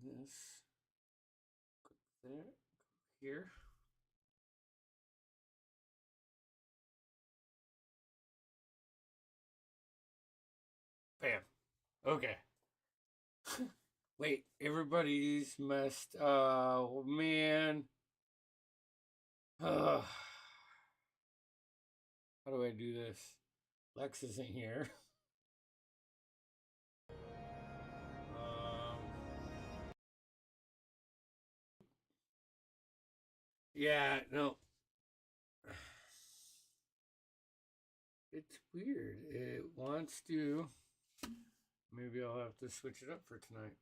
this. Go there. Go here. Bam. Okay. Wait, everybody's messed. Oh man. How do I do this? Lex isn't here. Um, yeah, no. It's weird. It wants to. Maybe I'll have to switch it up for tonight.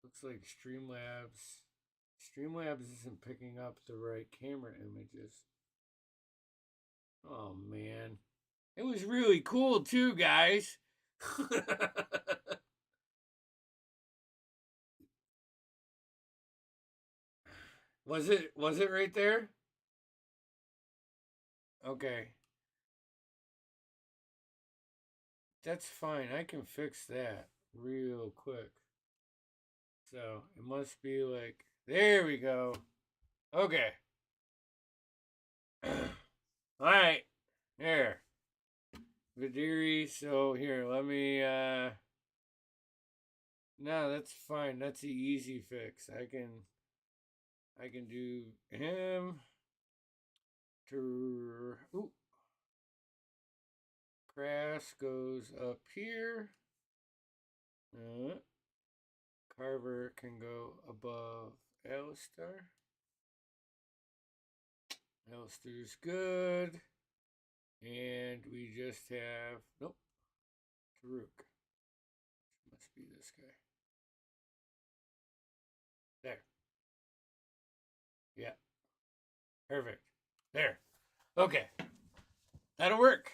Looks like Streamlabs isn't picking up the right camera images. Oh man. It was really cool too, guys. Was it right there? Okay. That's fine. I can fix that real quick. So it must be like, there we go. Okay. All right. There. Vidiri. So here, let me, no, that's fine. That's the easy fix. I can do him to, ooh. Grass goes up here. Carver can go above Alistair. Alistair's good. And we just have, nope, Taruk. Must be this guy. There. Yeah. Perfect. There. Okay. That'll work.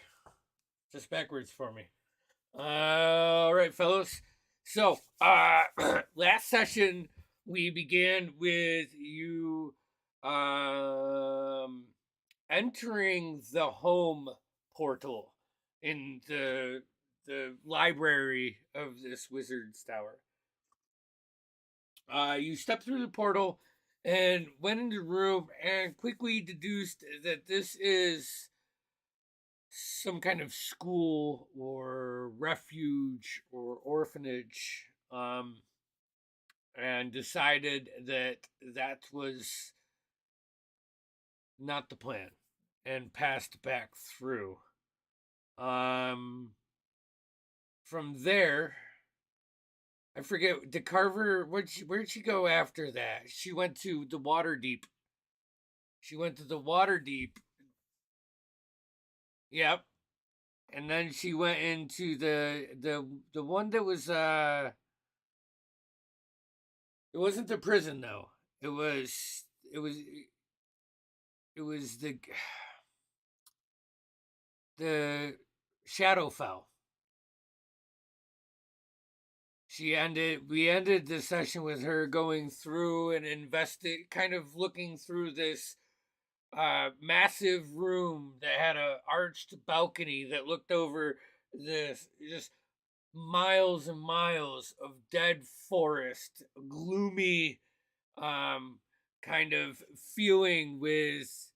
Just backwards for me. All right, fellas. So, last session we began with you entering the home portal in the library of this wizard's tower. You stepped through the portal and went into the room and quickly deduced that this is some kind of school or refuge or orphanage, and decided that that was not the plan and passed back through. From there, I forget, the Carver, where'd she go after that? She went to the Waterdeep. She went to the Waterdeep. Yep. And then she went into the one that was it wasn't the prison though. It was the Shadowfell. We ended the session with her going through and kind of looking through this massive room that had a arched balcony that looked over this just miles and miles of dead forest, gloomy kind of feeling with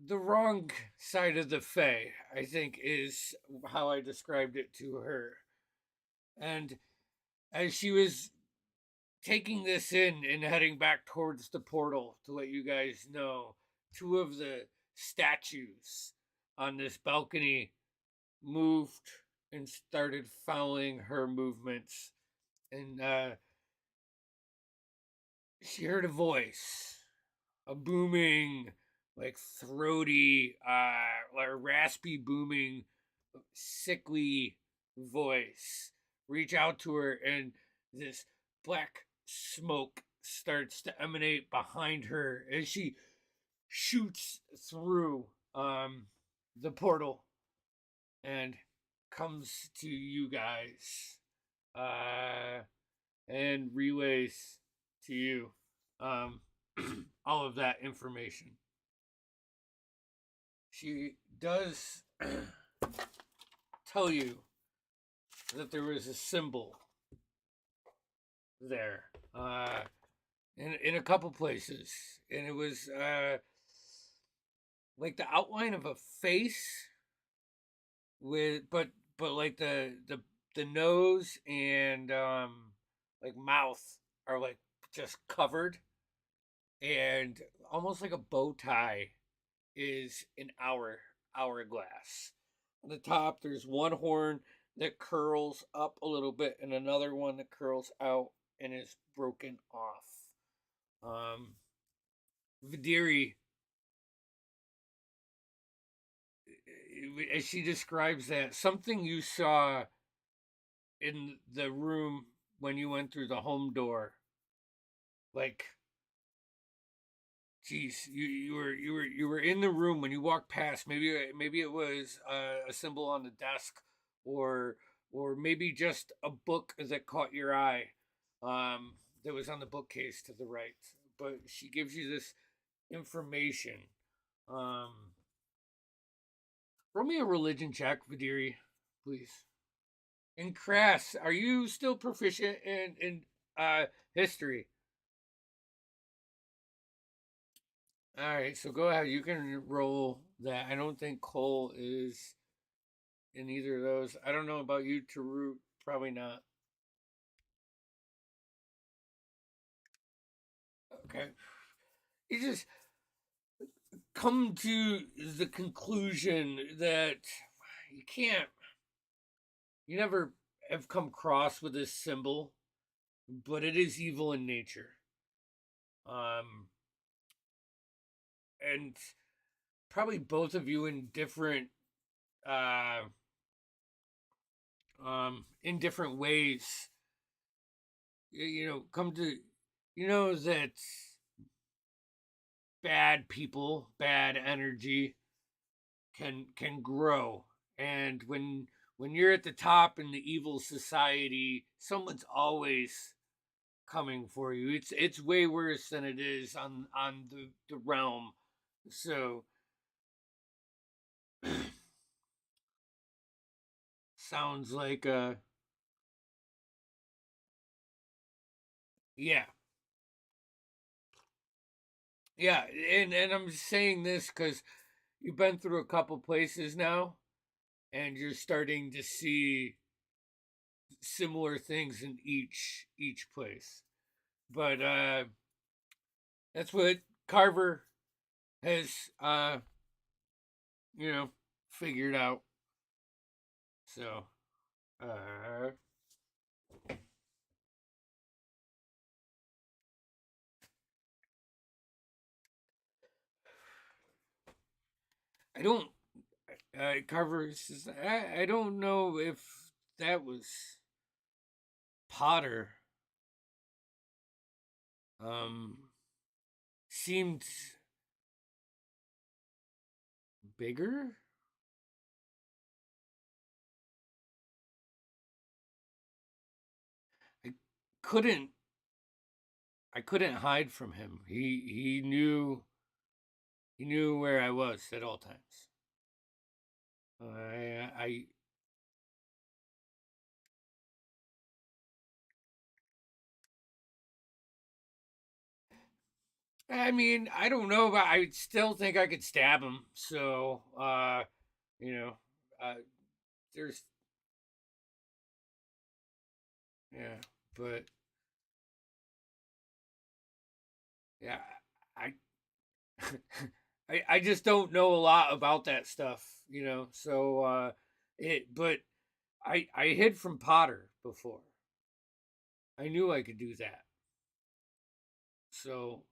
the wrong side of the Fae, I think is how I described it to her. And as she was taking this in and heading back towards the portal to let you guys know, two of the statues on this balcony moved and started following her movements. And she heard a voice, a booming, like throaty, like raspy, booming, sickly voice reach out to her, and this black smoke starts to emanate behind her as she shoots through the portal and comes to you guys and relays to you all of that information. She does tell you that there was a symbol there, in a couple places, and it was like the outline of a face with, but like the nose and like mouth are like just covered, and almost like a bow tie is an hourglass. On the top, there's one horn that curls up a little bit, and another one that curls out and is broken off. Vidiri, as she describes that, something you saw in the room when you went through the home door, like, geez, you were in the room when you walked past. Maybe it was a symbol on the desk, or maybe just a book that caught your eye, that was on the bookcase to the right. But she gives you this information. Um, Roll me a religion check, Vidiri, please. And Crass, are you still proficient in history? All right, so go ahead. You can roll that. I don't think Cole is in either of those. I don't know about you, Tarut. Probably not. Okay. You just come to the conclusion that you can't, you never have come across with this symbol, but it is evil in nature. Um, and probably both of you uh, in different ways, come to, that bad people, bad energy can grow, and when you're at the top in the evil society, someone's always coming for you. It's way worse than it is on the realm. So sounds like yeah. Yeah, and I'm saying this because you've been through a couple places now, and you're starting to see similar things in each place. But that's what Carver has you know figured out. So uh I don't Carver says, I don't know if that was Potter. Um Seemed bigger. I couldn't I couldn't hide from him. He knew where I was at all times. I mean, I don't know, but I still think I could stab him. So, you know, uh, there's, yeah, but yeah, I, I just don't know a lot about that stuff. So, but I hid from Potter before. I knew I could do that. So,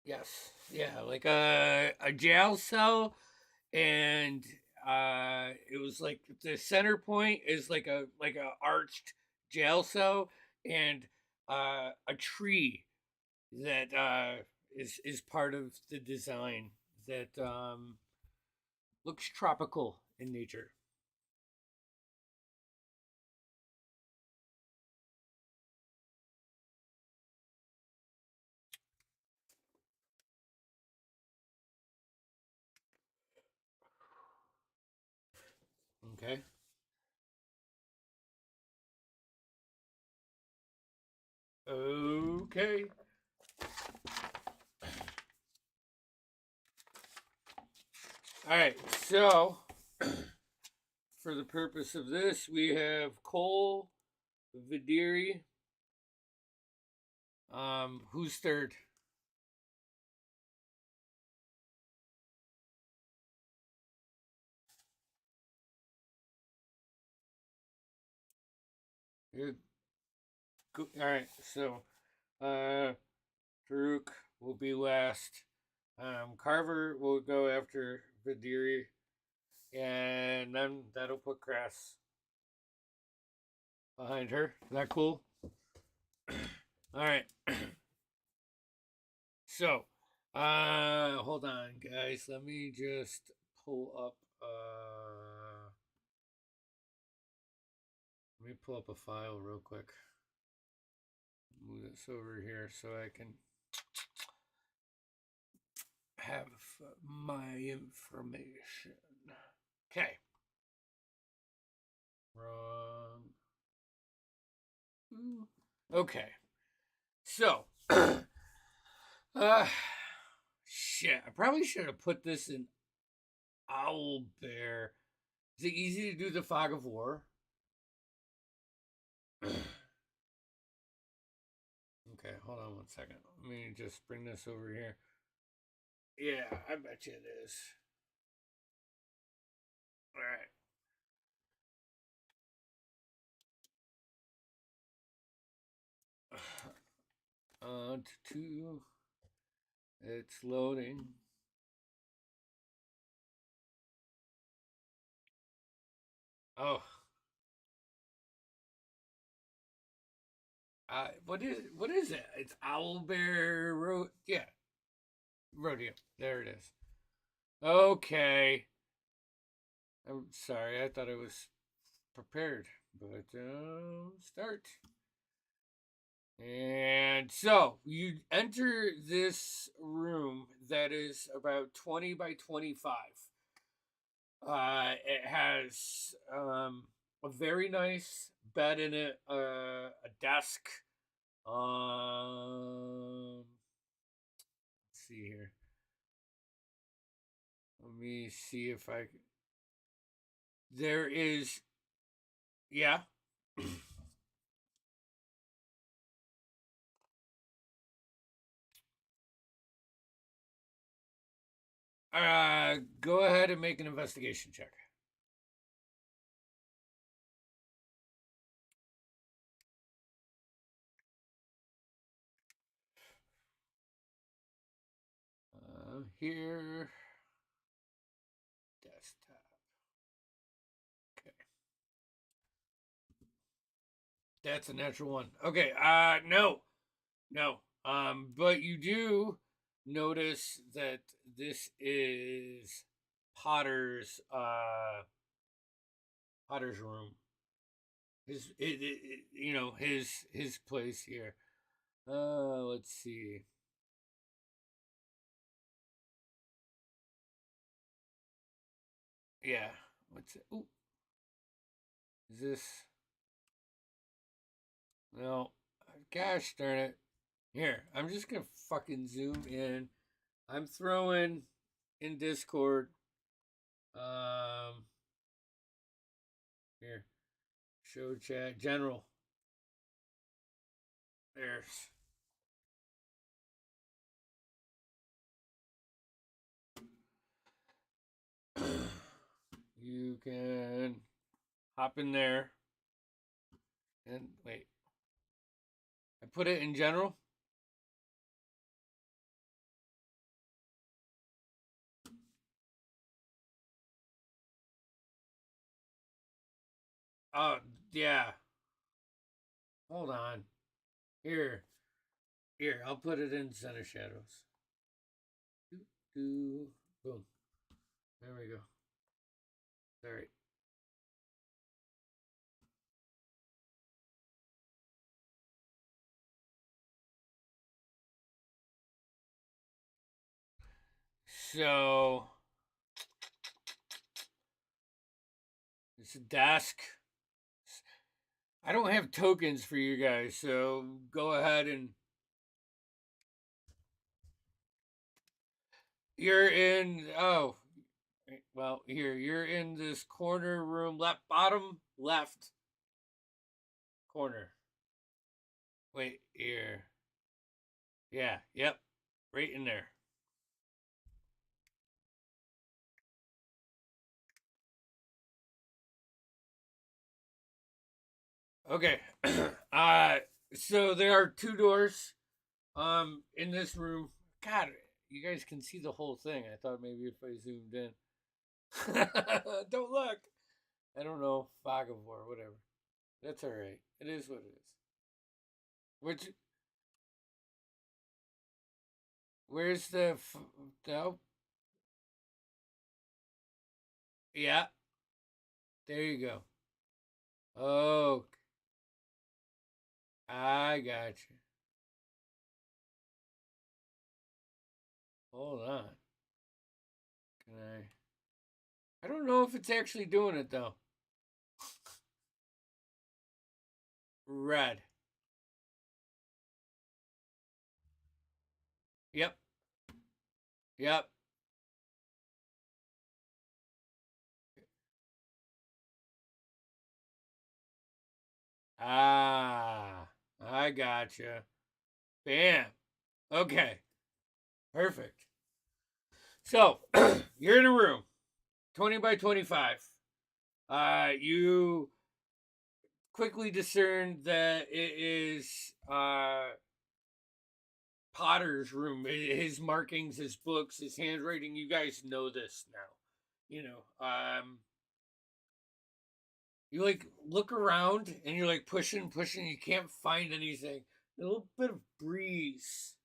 Yes. Yeah, like a jail cell, and it was like the center point is like a arched jail cell, and a tree that is part of the design that looks tropical in nature. Okay. Okay. All right. So, for the purpose of this, we have Cole, Vidiri. Who's third? You're All right. So, uh, Farouk will be last. Carver will go after Vidiri, and then that'll put Crass behind her. Is that cool? All right. So, hold on, guys. Let me just pull up. Let me pull up a file real quick. Move this over here so I can have my information. Okay. Wrong. Okay. So, uh, shit. I probably should have put this in Owl Bear. Is it easy to do the Fog of War? Okay, hold on one second. Let me just bring this over here. Yeah, I bet you it is. All right. Two. It's loading. Oh. What is it? It's Owlbear Road. Yeah, Rodeo. There it is. Okay. I'm sorry. I thought I was prepared, but start. And so you enter this room that is about 20 by 25. It has a very nice bed in it, a desk. Let's see here. Let me see if I. There is, yeah. Go ahead and make an investigation check. Here, desktop. Okay, that's a natural one. Okay, no, no. But you do notice that this is Potter's, Potter's room. His place here. Let's see. Yeah. What's it? Ooh, is this? No. Gosh darn it. Here, I'm just gonna fucking zoom in. I'm throwing in Discord. Um, Here, show chat general. There's. You can hop in there and wait. I put it in general. Yeah. Hold on. Here. Here, I'll put it in center shadows. Boom. There we go. Sorry. So it's a desk. I don't have tokens for you guys, so go ahead and you're in. Oh, well, here you're in this corner room, left bottom left corner. Wait, here. Yeah, yep, right in there. Okay. uh, so there are two doors in this room. God, you guys can see the whole thing. I thought maybe if I zoomed in. Don't look. I don't know. Fog of war, whatever. That's all right. It is what it is. Which where's the no? Yeah, there you go. Oh, I got you. Hold on. Can I don't know if it's actually doing it though. Red. Yep. Yep. Ah, I gotcha. Bam. Okay. Perfect. So you're in a room, 20 by 25. You quickly discern that it is Potter's room. His markings, his books, his handwriting. You guys know this now. You know, you like look around and you're like pushing. You can't find anything. A little bit of breeze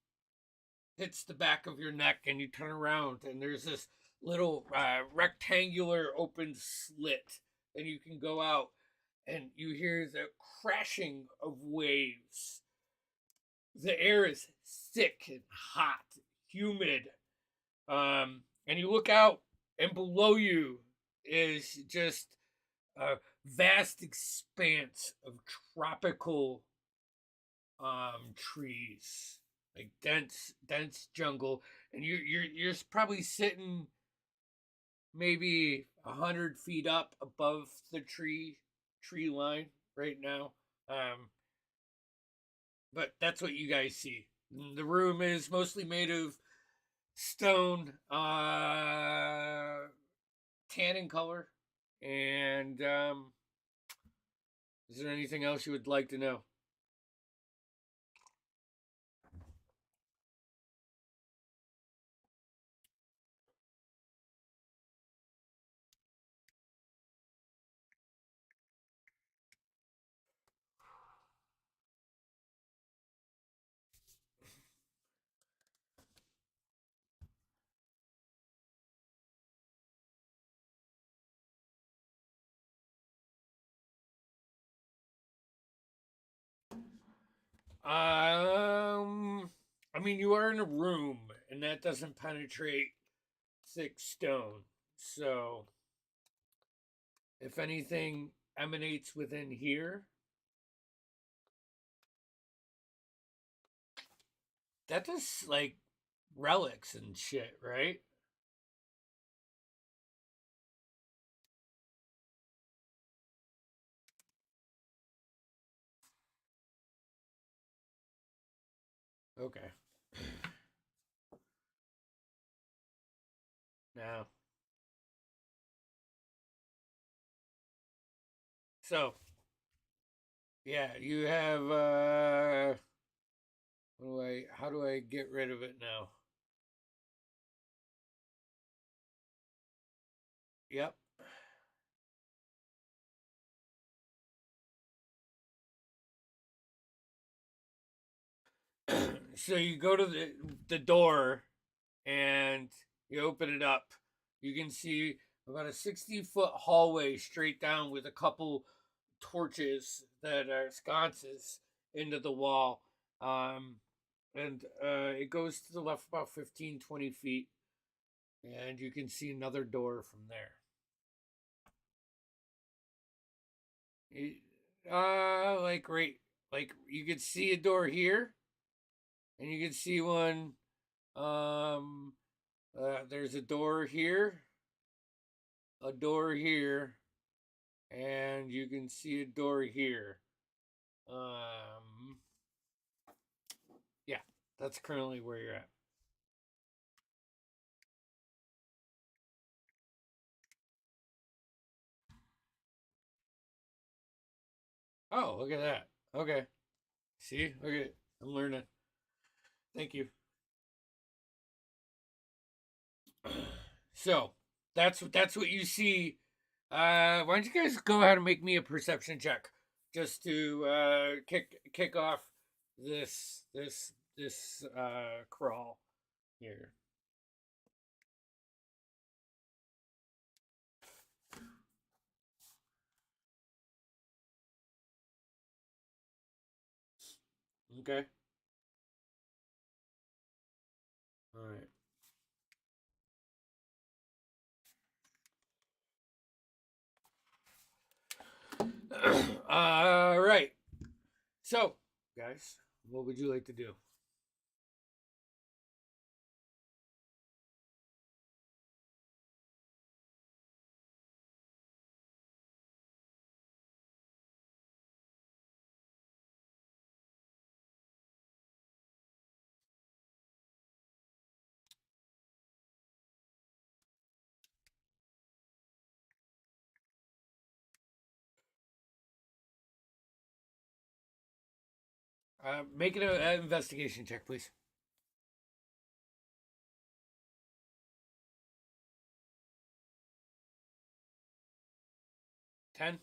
hits the back of your neck, and you turn around, and there's this little rectangular open slit, and you can go out, and you hear the crashing of waves. The air is thick and hot, humid. And you look out, and below you is just a vast expanse of tropical trees, like dense jungle, and you're probably sitting maybe 100 feet up above the tree line right now. Um, but that's what you guys see. The room is mostly made of stone, tan in color. And is there anything else you would like to know? I mean, you are in a room, and that doesn't penetrate thick stone. So, if anything emanates within here, that is like relics and shit, right? Okay. Now, so yeah, you have how do I get rid of it now? Yep. So you go to the door and you open it up. You can see about a 60-foot hallway straight down with a couple torches that are sconces into the wall. Um, and it goes to the left about 15, 20 feet. And you can see another door from there. Like right, like you could see a door here, and you can see one. There's a door here, and you can see a door here. Um, yeah, that's currently where you're at. Oh, look at that. Okay, see, okay, I'm learning. Thank you. So that's what you see. Why don't you guys go ahead and make me a perception check just to kick off this crawl here. Okay. All right. All right. So, guys, what would you like to do? Make an investigation check, please. 10?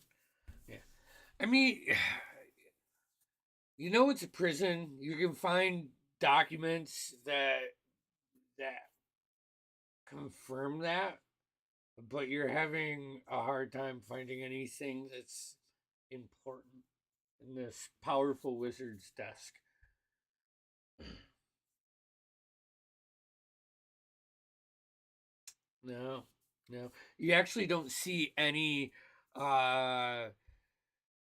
Yeah. I mean, it's a prison. You can find documents that confirm that, but you're having a hard time finding anything that's important in this powerful wizard's desk. No, no. You actually don't see any uh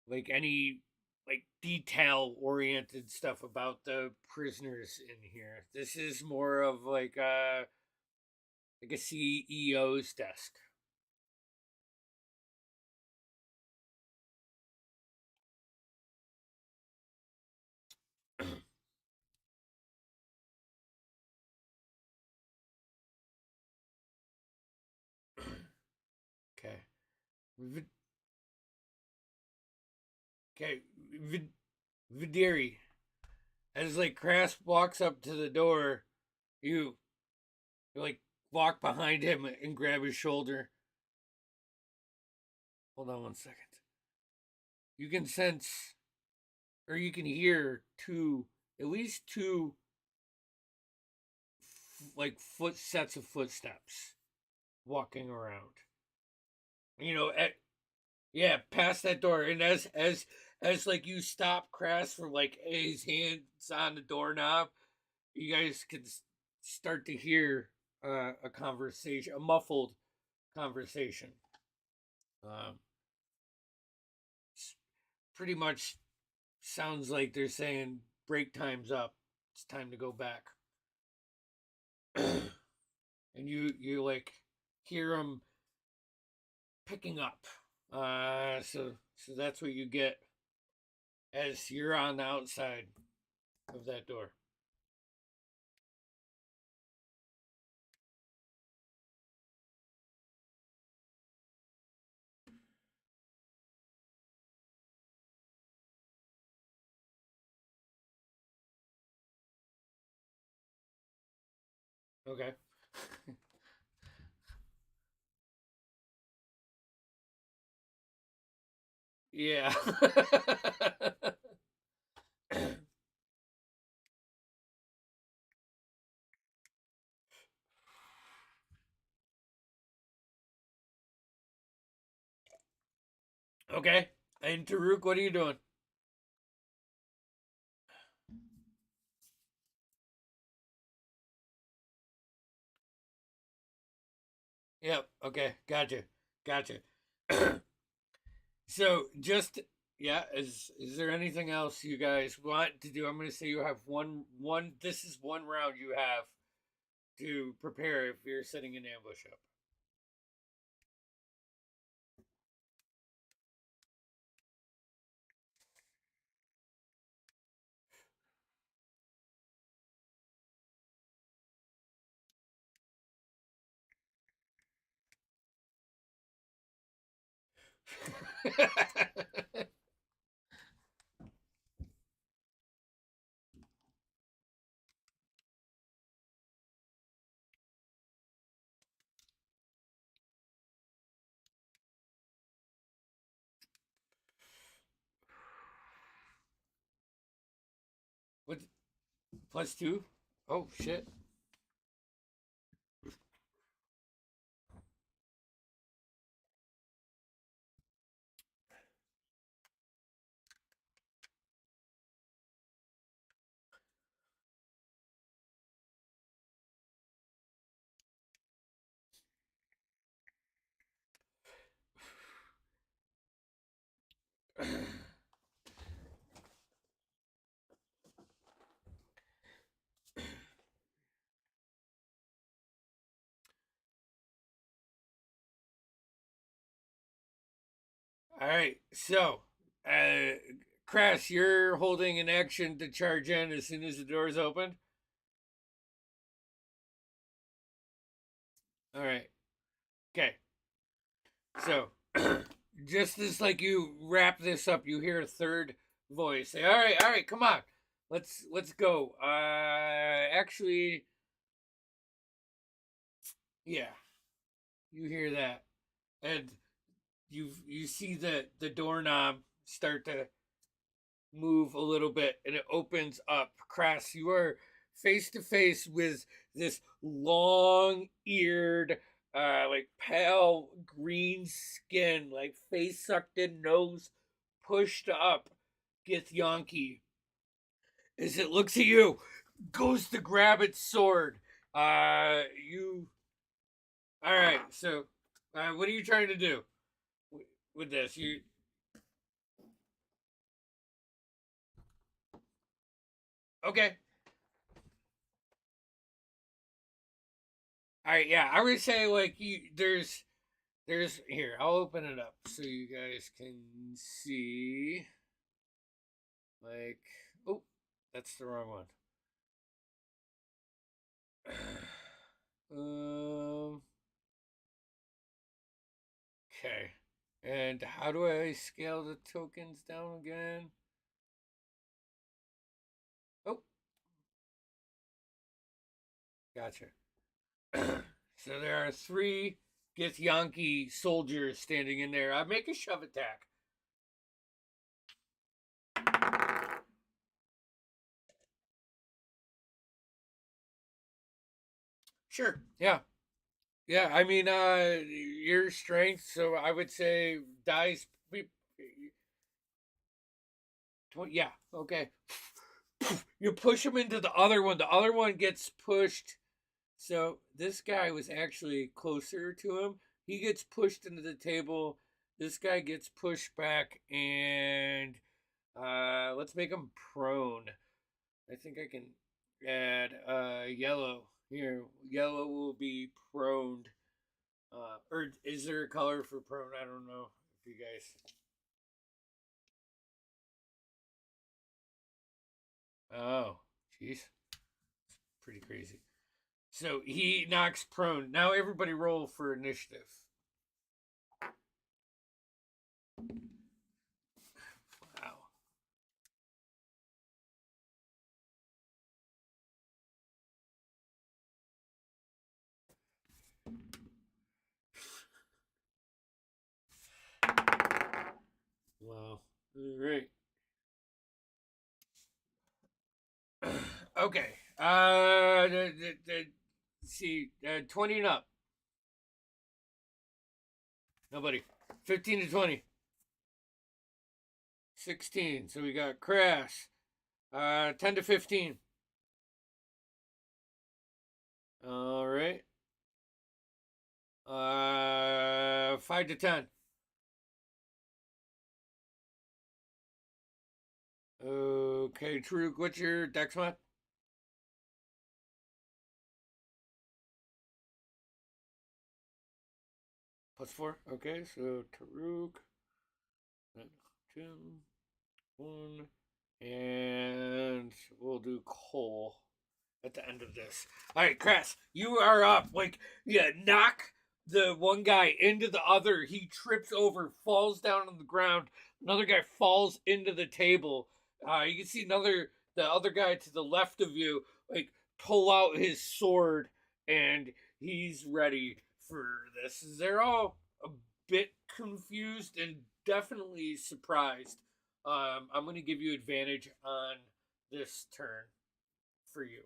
any like detail oriented stuff about the prisoners in here. This is more of like a CEO's desk. Okay. Okay. Vidiri. As like Crass walks up to the door, you like walk behind him and grab his shoulder. Hold on one second. You can sense or you can hear at least two like sets of footsteps walking around. At yeah, past that door, and as like you stop Crass from like his hands on the doorknob, you guys can start to hear a conversation, a muffled conversation. Um, Pretty much sounds like they're saying break time's up. It's time to go back. And you like hear them picking up. So that's what you get as you're on the outside of that door. Okay. Yeah. Okay. And Taruk, what are you doing? Yep. Okay. Gotcha. So just yeah, is there anything else you guys want to do? I'm gonna say you have one this is one round you have to prepare if you're setting an ambush up. What +2? Oh shit. All right, so Crash, you're holding an action to charge in as soon as the door's open. All right, okay. So, just as like you wrap this up, you hear a third voice say, all right, come on, let's go." Actually, yeah, you hear that, and you see the doorknob start to move a little bit and it opens up. Crass, you are face to face with this long eared, like pale green skin, like face sucked in, nose pushed up, Githyanki. As it looks at you, goes to grab its sword. You. All right, so what are you trying to do with this? You. Okay. All right, yeah, I would say like there's here. I'll open it up so you guys can see. Like, oh, that's the wrong one. um. Okay. And how do I scale the tokens down again? Oh, gotcha. So there are three Githyanki soldiers standing in there. I make a shove attack. Sure. Yeah. Yeah. I mean, your strength. So I would say dice. Yeah. Okay. You push him into the other one. The other one gets pushed. So this guy was actually closer to him. He gets pushed into the table. This guy gets pushed back, and let's make him prone. I think I can add yellow here. Yellow will be prone. Or is there a color for prone? I don't know if you guys. Oh, jeez, pretty crazy. So he knocks prone. Now everybody roll for initiative. Wow. Wow. All right. Okay. See, 20 and up. Nobody. 15 to 20. 16. So we got Crash. 10 to 15. All right. 5 to 10. Okay, True. What's your dex mod? +4. Okay, so Taruk, 2, 1, and we'll do Cole at the end of this. All right, Crass, you are up. Like, yeah, knock the one guy into the other. He trips over, falls down on the ground. Another guy falls into the table. You can see the other guy to the left of you, like, pull out his sword, and he's ready for this. They're all a bit confused and definitely surprised. I'm going to give you advantage on this turn for you.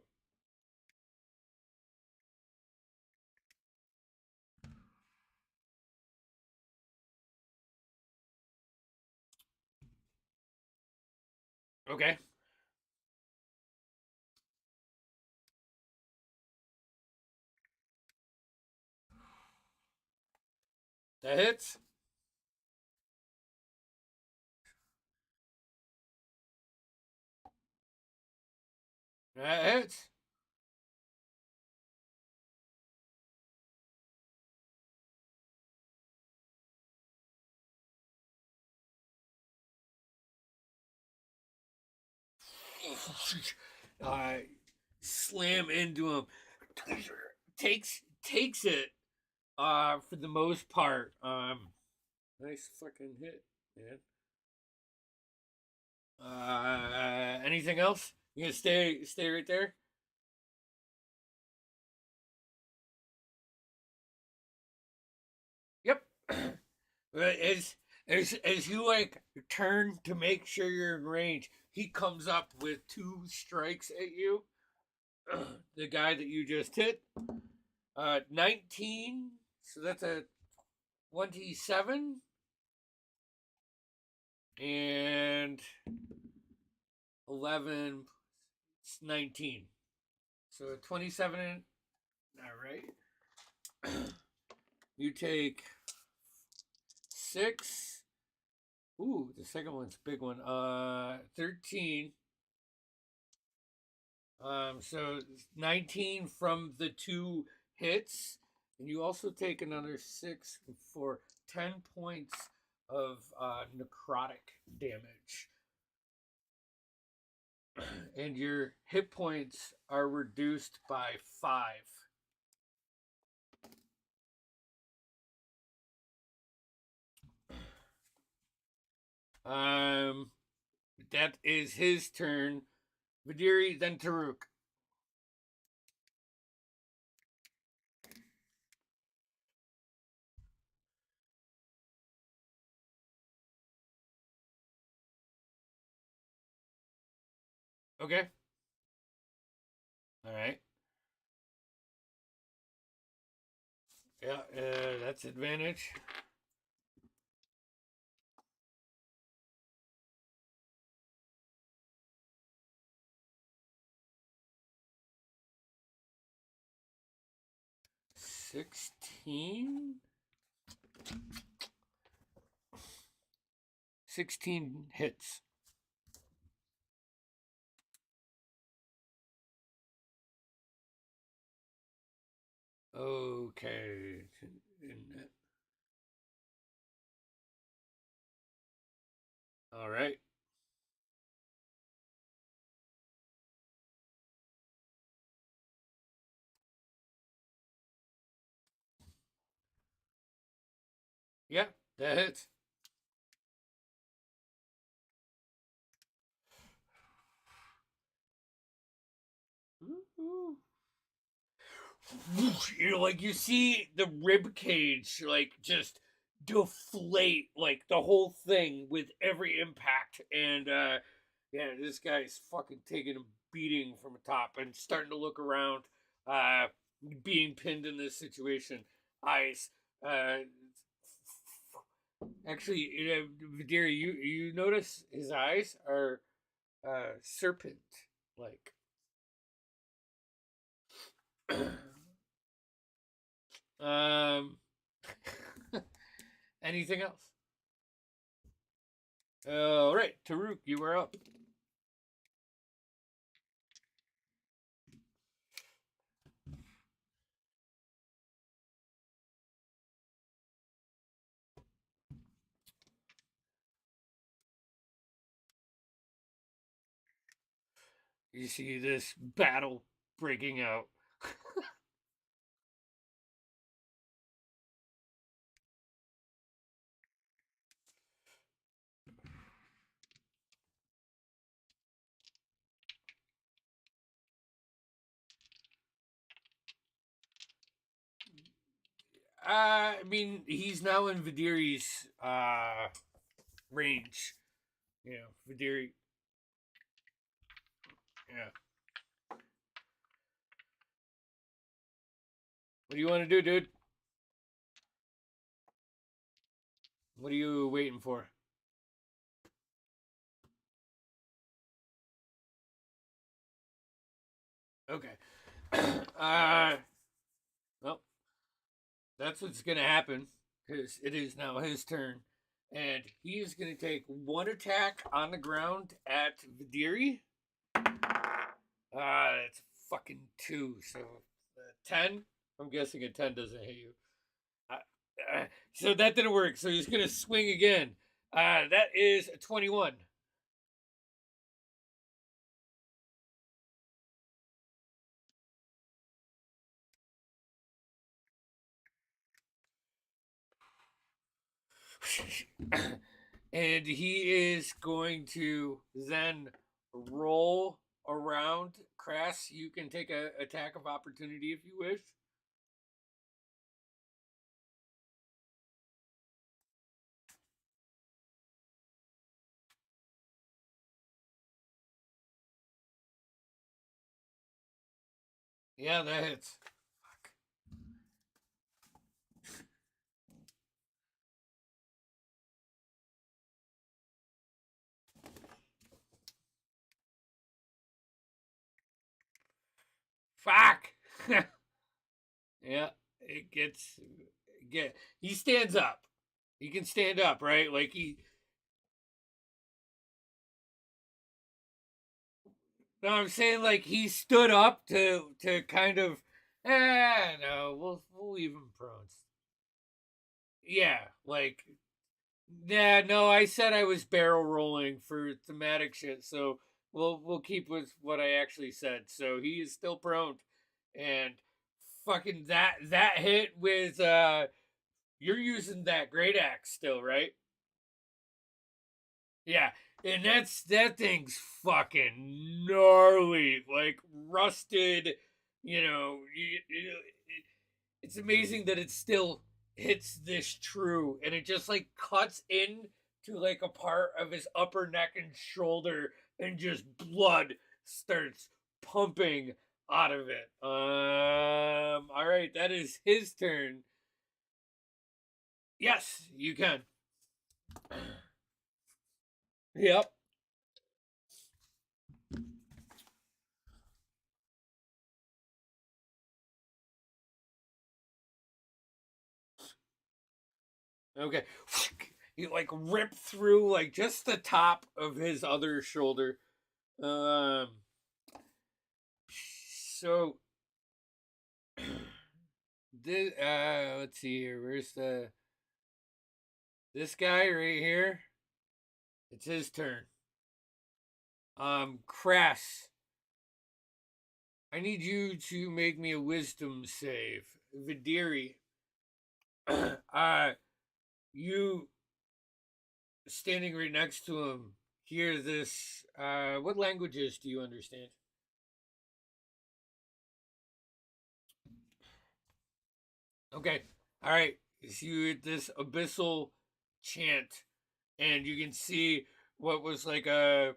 Okay. That hits. That hits. uh, Slam into him. Takes it. For the most part. Nice fucking hit, man. Anything else? You gonna stay right there? Yep. As you like turn to make sure you're in range, he comes up with 2 strikes at you. The guy that you just hit. 19. So that's a 27. And 11. It's 19. So 27. All right. You take 6. Ooh, the second one's a big one. 13. So 19 from the 2 hits, and you also take another 6 for 10 points of necrotic damage. And your hit points are reduced by 5. That is his turn. Vidiri, then Taruk. Okay. All right. Yeah, that's advantage. $16. 16 hits. Okay. All right. Yeah, that hits. You know, like you see the rib cage like just deflate like the whole thing with every impact, and yeah, this guy's fucking taking a beating from the top and starting to look around, uh being pinned in this situation. Eyes uh Actually, Vidiri, you notice his eyes are serpent like. um, anything else? All right, Taruk, you were up. You see this battle breaking out. I mean, he's now in Vidiri's range. You know, Vidiri. Yeah. What do you want to do, dude? What are you waiting for? Okay. Well, that's what's gonna happen because it is now his turn, and he is gonna take one attack on the ground at Vidiri. It's fucking 2, so 10. I'm guessing a 10 doesn't hit you. Uh, so that didn't work. So he's gonna swing again. That is a 21. And he is going to then roll around. Crass, you can take a attack of opportunity if you wish. Yeah, that hits. Fuck. Yeah, it gets get. He stands up. He can stand up, right? Like he. No, I'm saying like he stood up to kind of. No, we'll leave him prone. Yeah, like yeah, no, I said I was barrel rolling for thematic shit, so we'll keep with what I actually said. So he is still prone, and fucking that hit with you're using that great axe still, right? Yeah, and that thing's fucking gnarly, like rusted. It's amazing that it still hits this true, and it just like cuts in to like a part of his upper neck and shoulder, and just blood starts pumping out of it. All right, that is his turn. Yes, you can. Yep. Okay. You like rip through like just the top of his other shoulder. Um. So this, let's see here. Where's this guy right here? It's his turn. Crass. I need you to make me a wisdom save. Vidiri. You standing right next to him. Hear this. What languages do you understand? Okay. All right. So you hear this abyssal chant, and you can see what was like a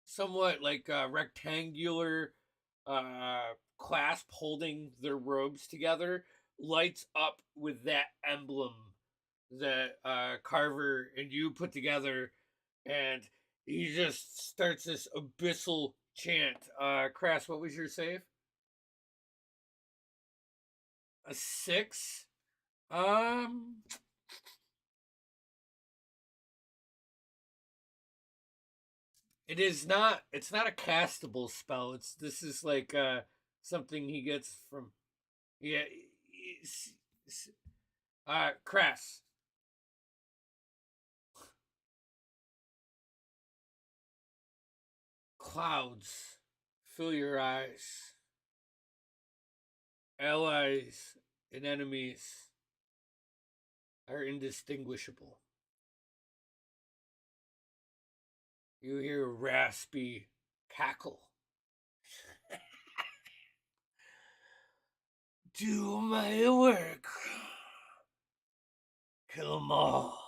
somewhat like a rectangular clasp holding their robes together lights up with that emblem that Carver and you put together, and he just starts this abyssal chant. Crass, what was your save? A 6. Um, it is not. It's not a castable spell. This is like something he gets from. Yeah. Crass. Clouds fill your eyes. Allies and enemies are indistinguishable. You hear a raspy cackle. Do my work. Kill 'em all.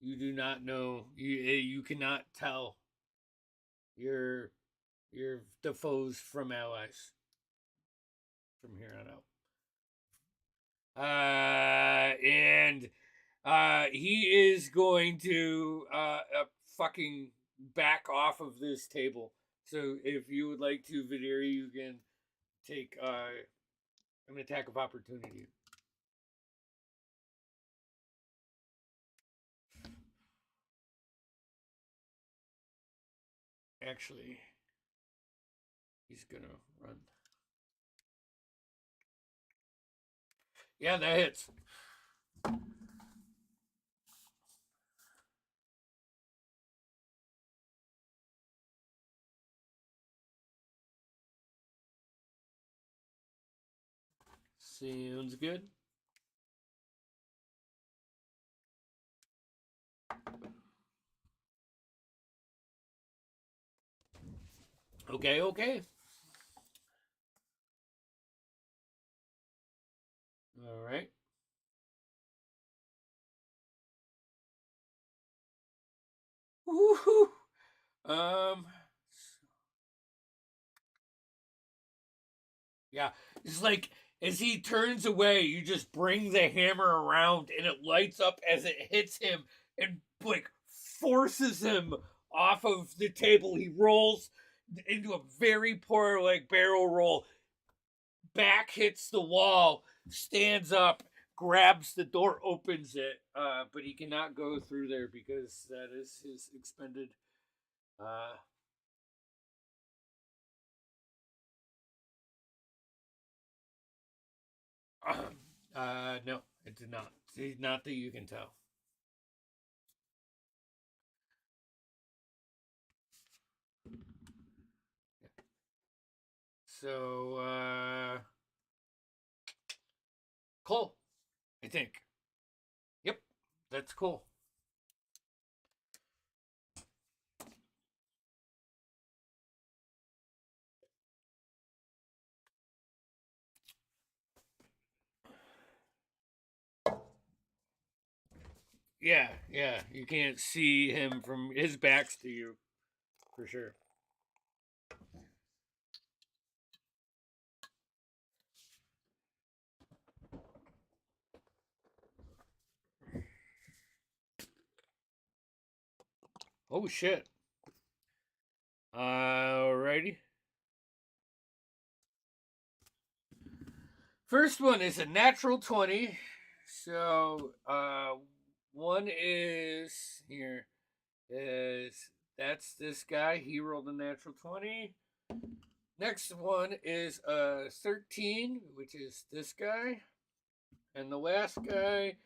You do not know. You cannot tell your the foes from allies from here on out. And he is going to fucking back off of this table. So if you would like to, Vidiri, you can take an attack of opportunity. Actually, he's gonna run. Yeah, that hits. Sounds good. Okay, okay. All right. Woohoo! Um, yeah, it's like as he turns away, you just bring the hammer around, and it lights up as it hits him, and like forces him off of the table. He rolls into a very poor like barrel roll. Back hits the wall, stands up, grabs the door, opens it, but he cannot go through there because that is his expended. Uh, no, it did not. Not that you can tell. So, Cole, I think. Yep, that's cool. Yeah, yeah. You can't see him from his back's to you, for sure. Oh shit. Alrighty. First one is a natural 20. So, one is here is that's this guy. He rolled a natural 20. Next one is a 13, which is this guy. And the last guy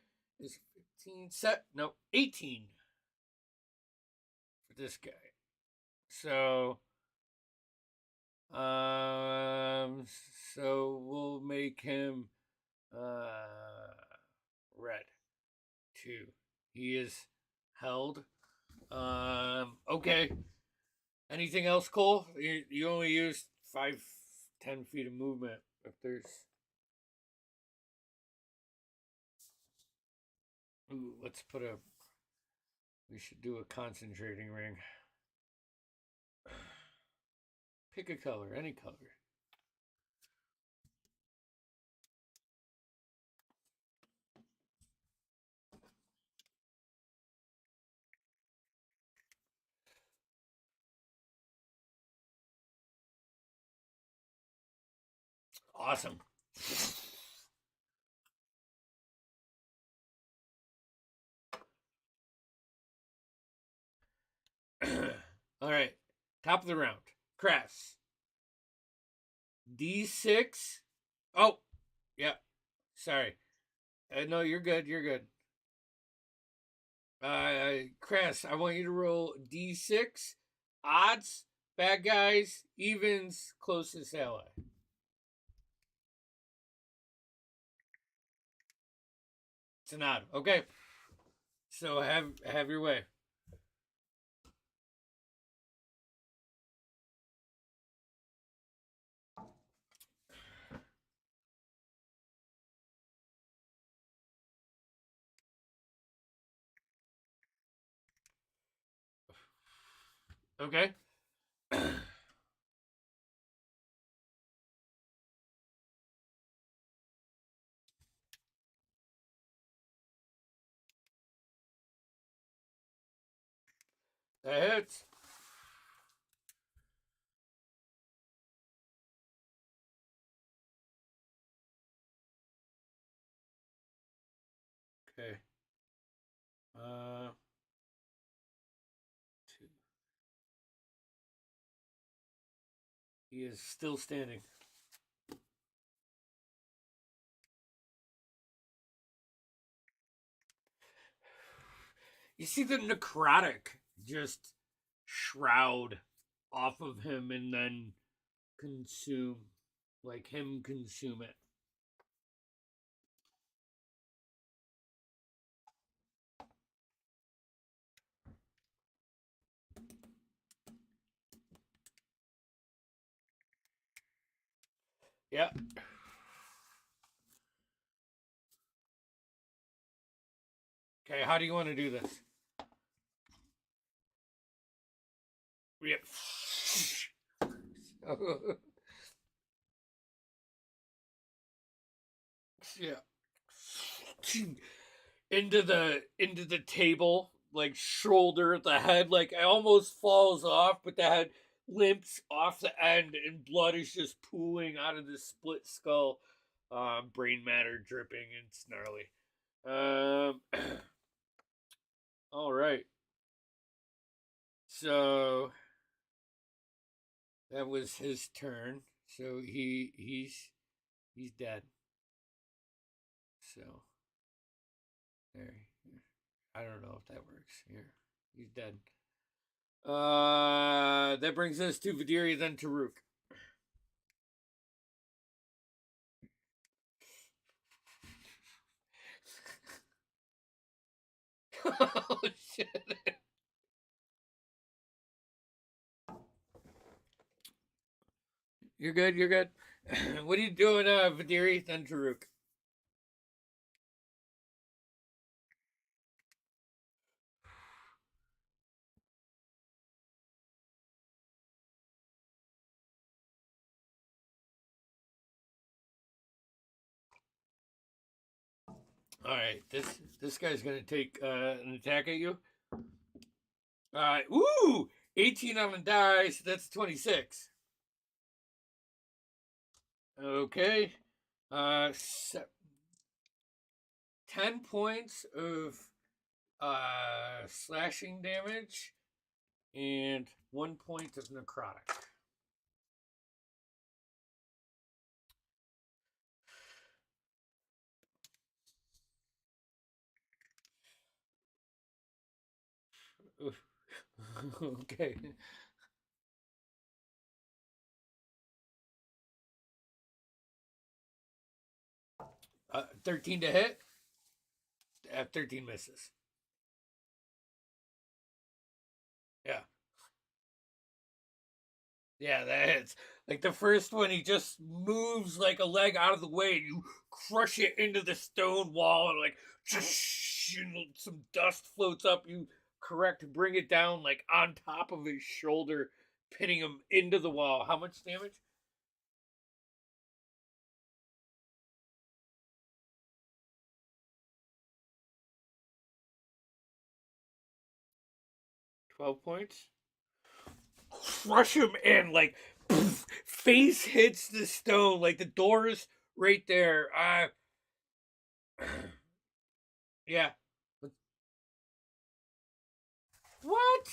is 15 set no 18 for this guy. So um so we'll make him red too. He is held. Okay. Anything else, Cole? You only used 5-10 feet of movement. If there's ooh, let's put a we should do a concentrating ring. Pick a color, any color. Awesome. All right. Top of the round. Cress. D6. Oh, yeah. Sorry. No, you're good. You're good. Cress, I want you to roll D6. Odds, bad guys, evens, closest ally. It's an odd. Okay. So have your way. Okay. That hits. Okay. Two. He is still standing. You see the necrotic just shroud off of him and then consume, like him consume it. Yeah. Okay, how do you want to do this? Yep. Yeah. Into the table, like shoulder, the head, like it almost falls off, but the head limps off the end, and blood is just pooling out of the split skull. Brain matter dripping and snarly. All right. So that was his turn. So he's dead. So there. I don't know if that works. Here, he's dead. That brings us to Vidiri, then to Rook. Oh shit! You're good. You're good. What are you doing, Vidiri, then to Rook? All right, this guy's gonna take an attack at you. Ooh, 18 on the dice. That's 26. Okay. Uh, 10 points of slashing damage and 1 point of necrotic. Okay. 13 to hit. 13 misses. Yeah. Yeah, that hits. Like the first one, he just moves like a leg out of the way, and you crush it into the stone wall, and like some dust floats up. You bring it down like on top of his shoulder, pinning him into the wall. How much damage? 12 points. Crush him and like face hits the stone, like the door's right there. Yeah. What?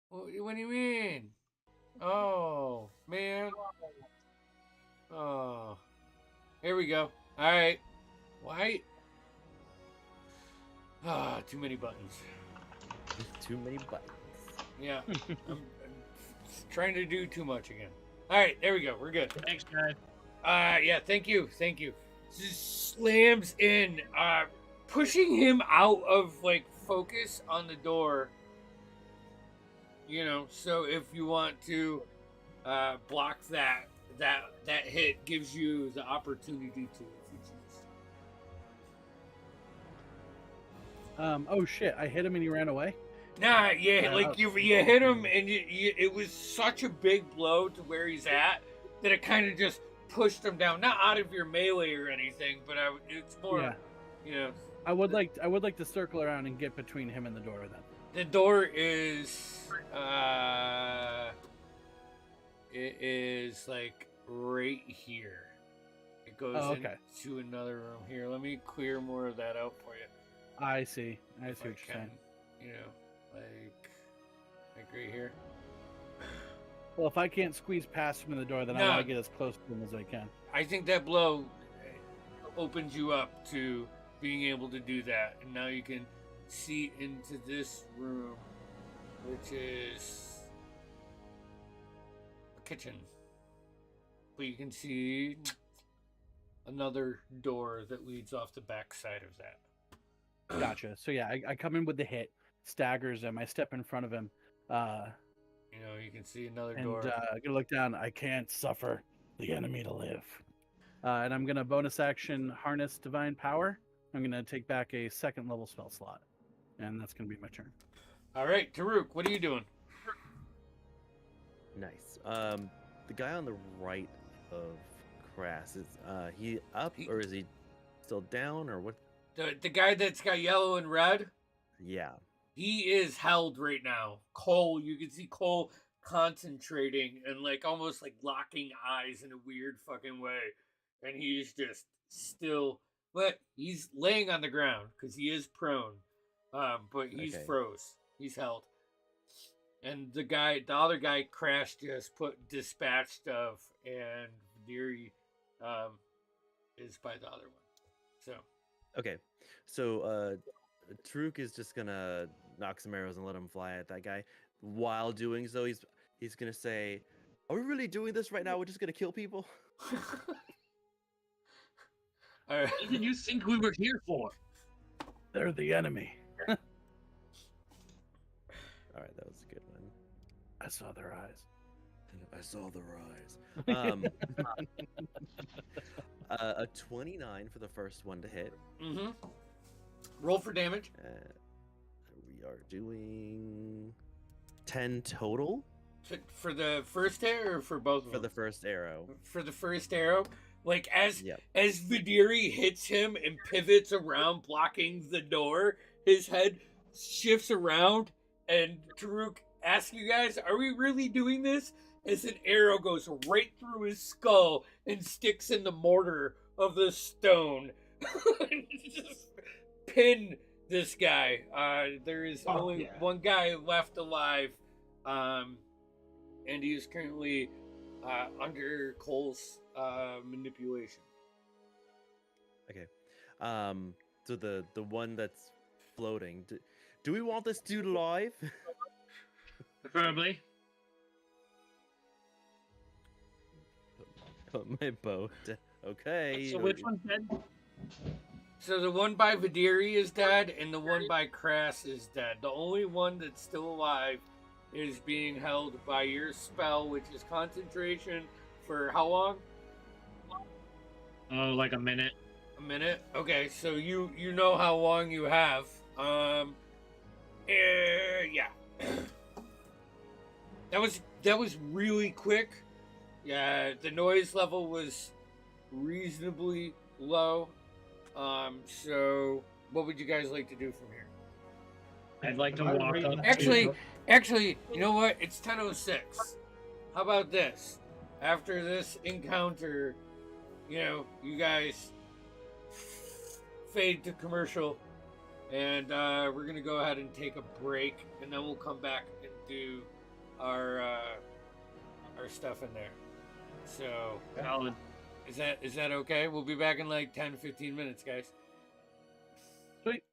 What do you mean? Oh, man. Oh. Here we go. All right. Why? Ah, too many buttons. Too many buttons. Yeah. I'm trying to do too much again. All right, there we go. We're good. Thanks, guys. Yeah, thank you. Just slams in, pushing him out of like focus on the door. You know, so if you want to block that hit, gives you the opportunity to if you choose. Oh shit! I hit him and he ran away. Nah, yeah, like you hit him and it was such a big blow to where he's at that it kind of just pushed him down, not out of your melee or anything, but it's more, you know. I would like to circle around and get between him and the door then. The door is it is like right here. It goes into another room here. Let me clear more of that out for you. I see what you're saying. You know, like right here. Well, if I can't squeeze past him in the door, then I want to get as close to him as I can. I think that blow opens you up to being able to do that, and now you can see into this room, which is a kitchen. But you can see another door that leads off the back side of that. Gotcha. So yeah, I come in with the hit, staggers him. I step in front of him. You know, you can see another door. And I'm gonna look down. I can't suffer the enemy to live. And I'm gonna bonus action harness divine power. I'm gonna take back a second level spell slot, and that's gonna be my turn. All right, Taruk, what are you doing? Nice. The guy on the right of Crass, is he up or is he still down or what? The guy that's got yellow and red? Yeah. He is held right now. Cole, you can see Cole concentrating and like almost like locking eyes in a weird fucking way. And he's just still, but he's laying on the ground because he is prone. But he's froze. He's held. And the other guy crashed, just dispatched stuff, and Deary is by the other one. So. Okay. So Truk is just gonna knock some arrows and let him fly at that guy. While doing so, he's gonna say, "Are we really doing this right now? We're just gonna kill people." What did you think we were here for? They're the enemy. All right, that was a good one. I saw their eyes. I saw their eyes. A 29 for the first one to hit. Mm-hmm. Roll for damage. We are doing 10 total. For the first arrow or for both of them? For the first arrow. For the first arrow? Like, as Vidiri hits him and pivots around, blocking the door, his head shifts around, and Taruk asks you guys, are we really doing this? As an arrow goes right through his skull and sticks in the mortar of the stone. Just pin this guy. There is only one guy left alive, and he is currently under Cole's manipulation. Okay. So the one that's floating. Do we want this dude alive? Preferably. Put my boat. Okay. So which one's dead? So the one by Vidiri is dead, and the one by Crass is dead. The only one that's still alive is being held by your spell, which is concentration for how long? Oh, like a minute. A minute? Okay, so you know how long you have. Yeah. That was really quick. Yeah, the noise level was reasonably low. So what would you guys like to do from here? I'd like to walk up. Actually, you know what? It's 10:06. How about this? After this encounter, you guys fade to commercial, and we're gonna go ahead and take a break, and then we'll come back and do our stuff in there. So, Solid. is that okay? We'll be back in like 10-15 minutes, guys. Sweet.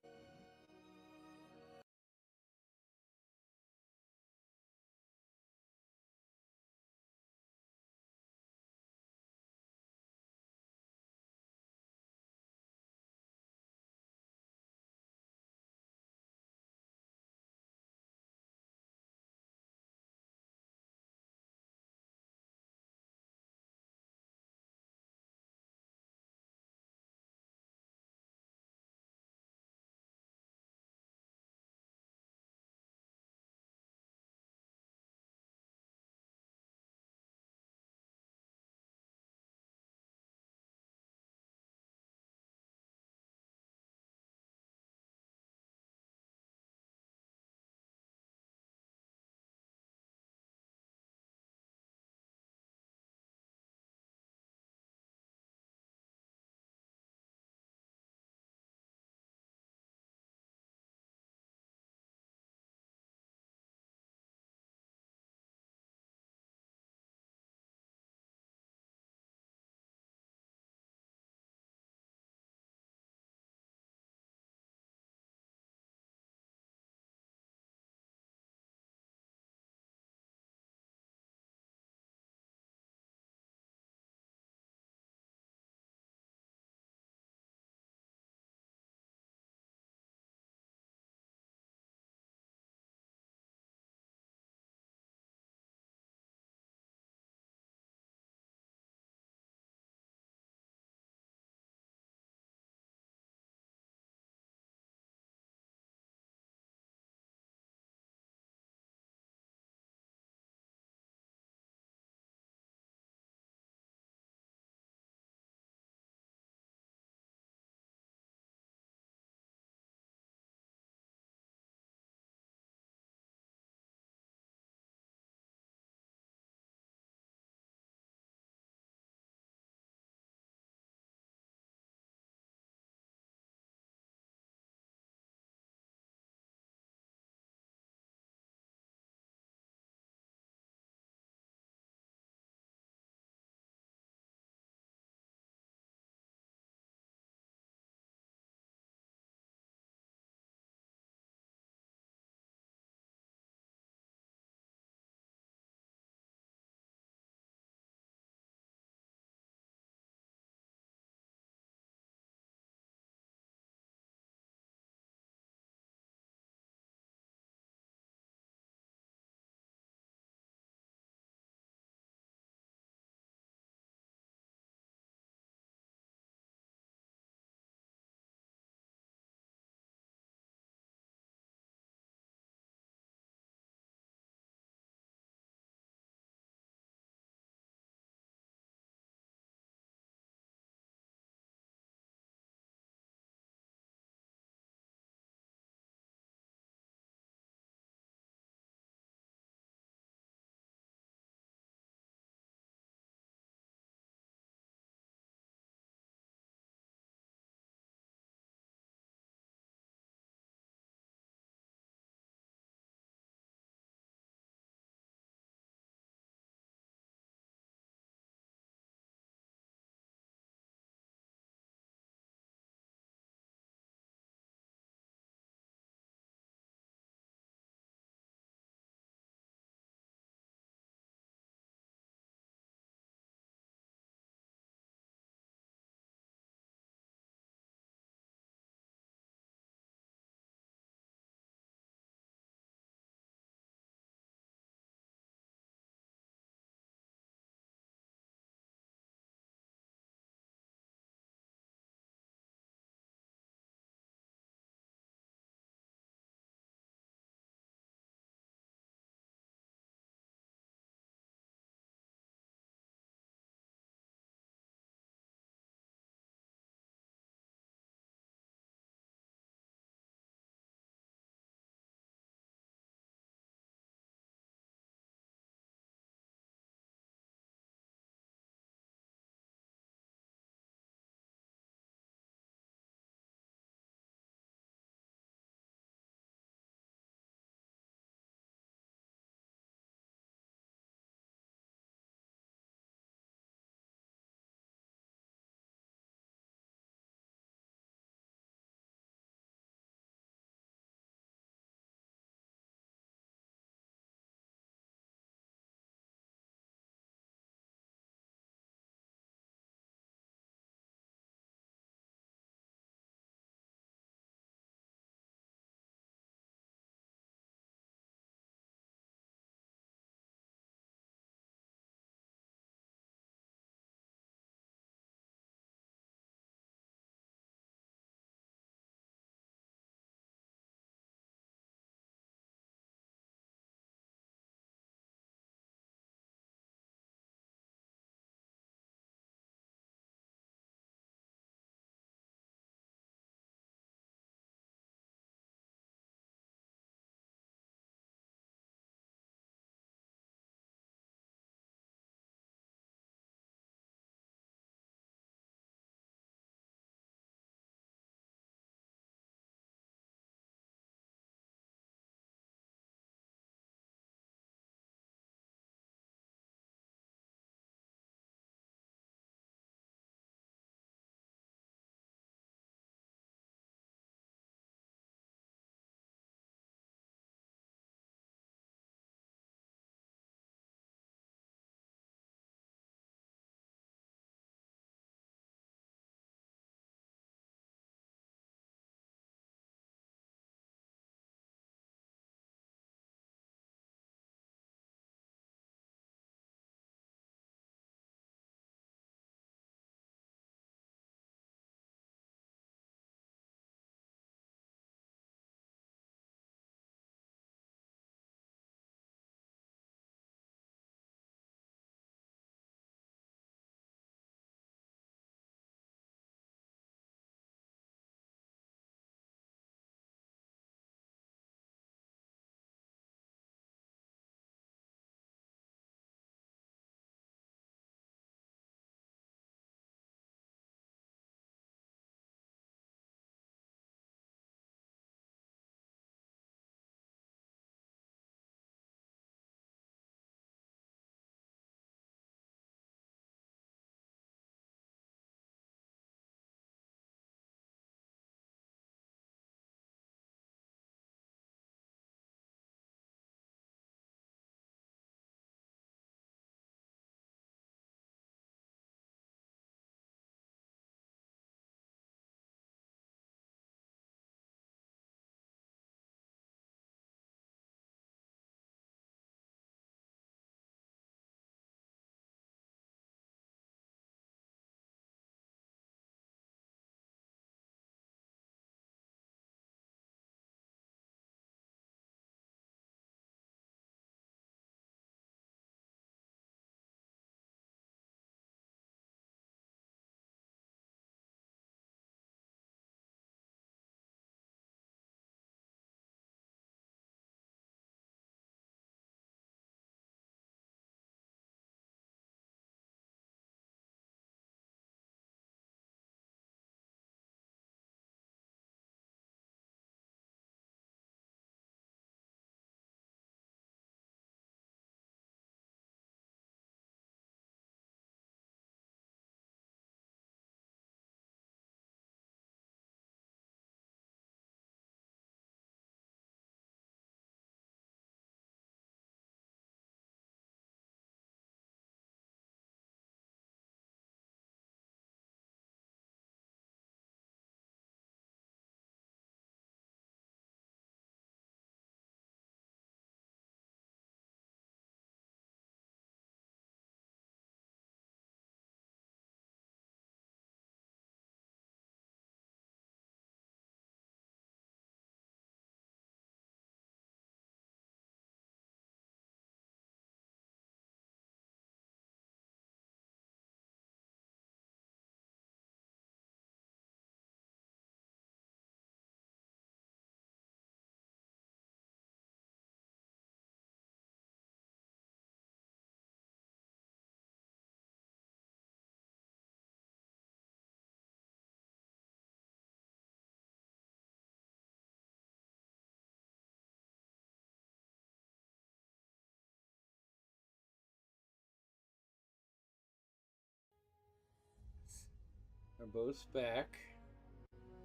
both back.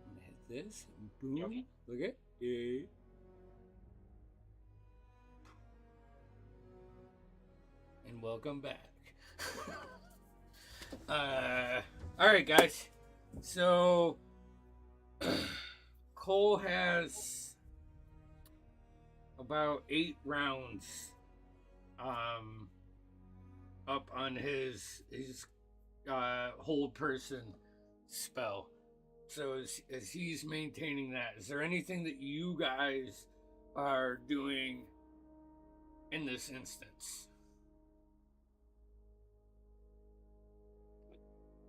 I'm gonna hit this. Boom. Okay. Look at it. And welcome back. Alright, guys. So, Cole has about 8 rounds up on his hold person spell. So as he's maintaining that, is there anything that you guys are doing in this instance?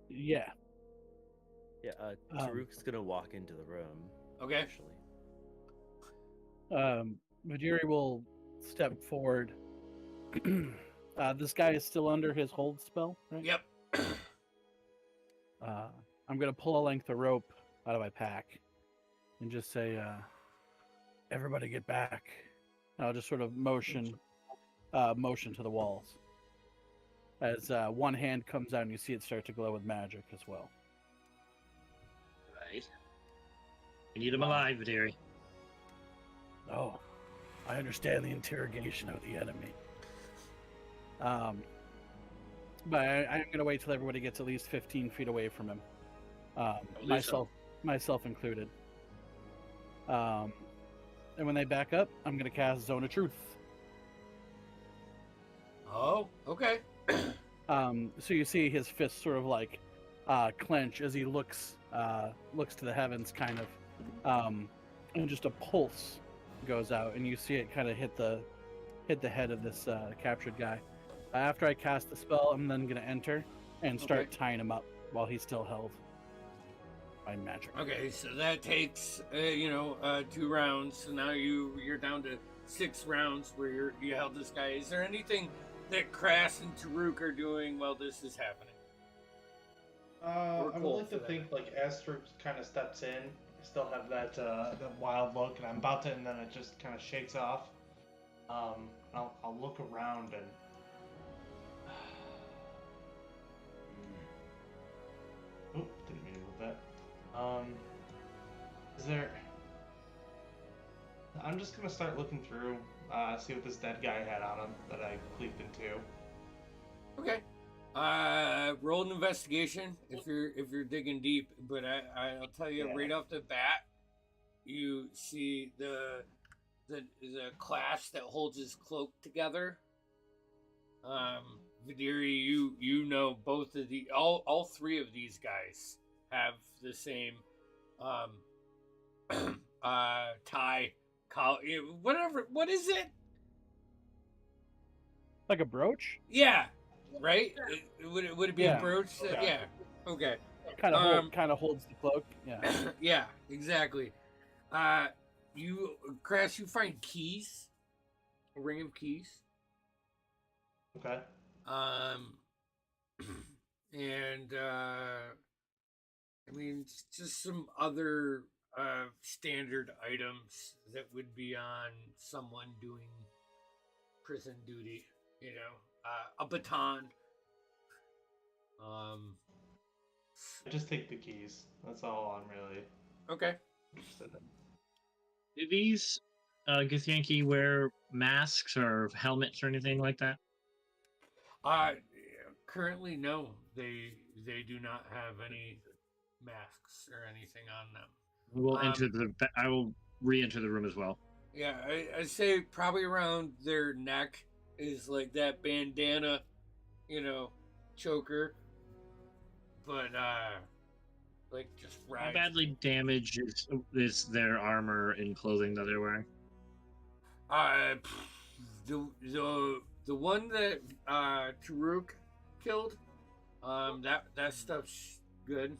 Yeah. Yeah, Taruk's gonna walk into the room. Okay. Actually. Majiri will step forward. This guy is still under his hold spell, right? Yep. I'm gonna pull a length of rope out of my pack and just say, "Everybody get back." And I'll just sort of motion to the walls as one hand comes out and you see it start to glow with magic as well. Right. We need him alive, Diary. Oh, I understand the interrogation of the enemy. But I'm gonna wait till everybody gets at least 15 feet away from him. Myself included. And when they back up, I'm gonna cast Zone of Truth. Oh, okay. So you see his fist sort of like clench as he looks to the heavens, kind of, and just a pulse goes out, and you see it kind of hit the head of this captured guy. After I cast the spell, I'm then gonna enter and start tying him up while he's still held by magic. Okay, so that takes 2 rounds. So now you're down to 6 rounds where you held this guy. Is there anything that Kras and Taruk are doing while this is happening? I would like to think like Astro kind of steps in. I still have that wild look, and I'm about to, and then it just kind of shakes off. I'll look around and. Oop, didn't mean to move that. Is there? I'm just gonna start looking through, see what this dead guy had on him that I cleaved into. Okay. Roll an investigation if you're digging deep. But I'll tell you right off the bat, you see the clasp that holds his cloak together. Vidiri, you know both of all 3 of these guys have the same tie, whatever. What is it? Like a brooch? Yeah, right. Would it be a brooch? Yeah. Yeah. Okay. Kind of holds the cloak. Yeah. Yeah. Exactly. Kras, you find keys, a ring of keys. Okay. And I mean, just some other standard items that would be on someone doing prison duty. A baton. Just take the keys. That's all I'm really Okay. interested in. Do these Githyanki wear masks or helmets or anything like that? Currently, no. They do not have any masks or anything on them. I will re-enter the room as well. Yeah, I'd say probably around their neck is like that bandana, choker. But like just How rags. badly damaged is their armor and clothing that they're wearing? The one that Taruk killed, that stuff's good.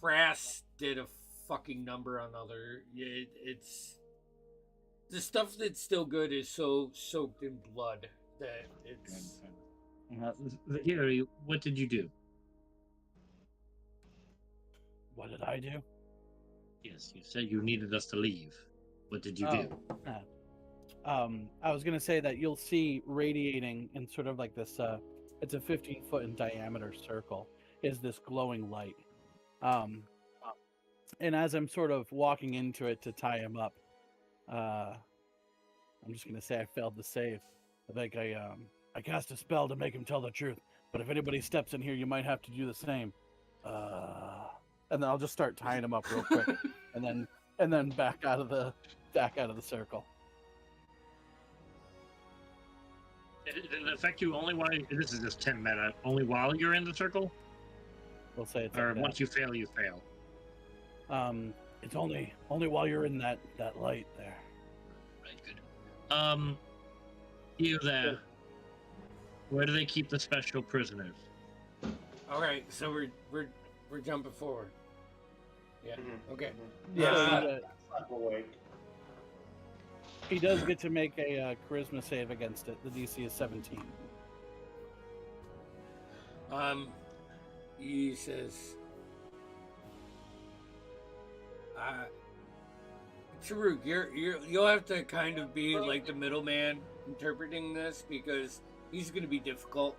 Kras did a fucking number on other. It's the stuff that's still good is so soaked in blood that it's. Gary, what did you do? What did I do? Yes, you said you needed us to leave. What did you do? I was gonna say that you'll see radiating in sort of like this. It's a 15-foot in diameter circle. Is this glowing light? And as I'm sort of walking into it to tie him up, I'm just gonna say I failed to save. I think I cast a spell to make him tell the truth. But if anybody steps in here, you might have to do the same. And then I'll just start tying him up real quick, and then back out of the circle. It affect you only while this is just 10 meta. Only while you're in the circle, We'll say it's or like that. once you fail, you fail. It's only while you're in that light there. Right, good. You there? Where do they keep the special prisoners? All right, so we're jumping forward. Yeah. Okay. Yeah, Slap awake. he does get to make a charisma save against it. The DC is 17. He says, Taruk, you'll have to kind of be like the middleman interpreting this because he's going to be difficult.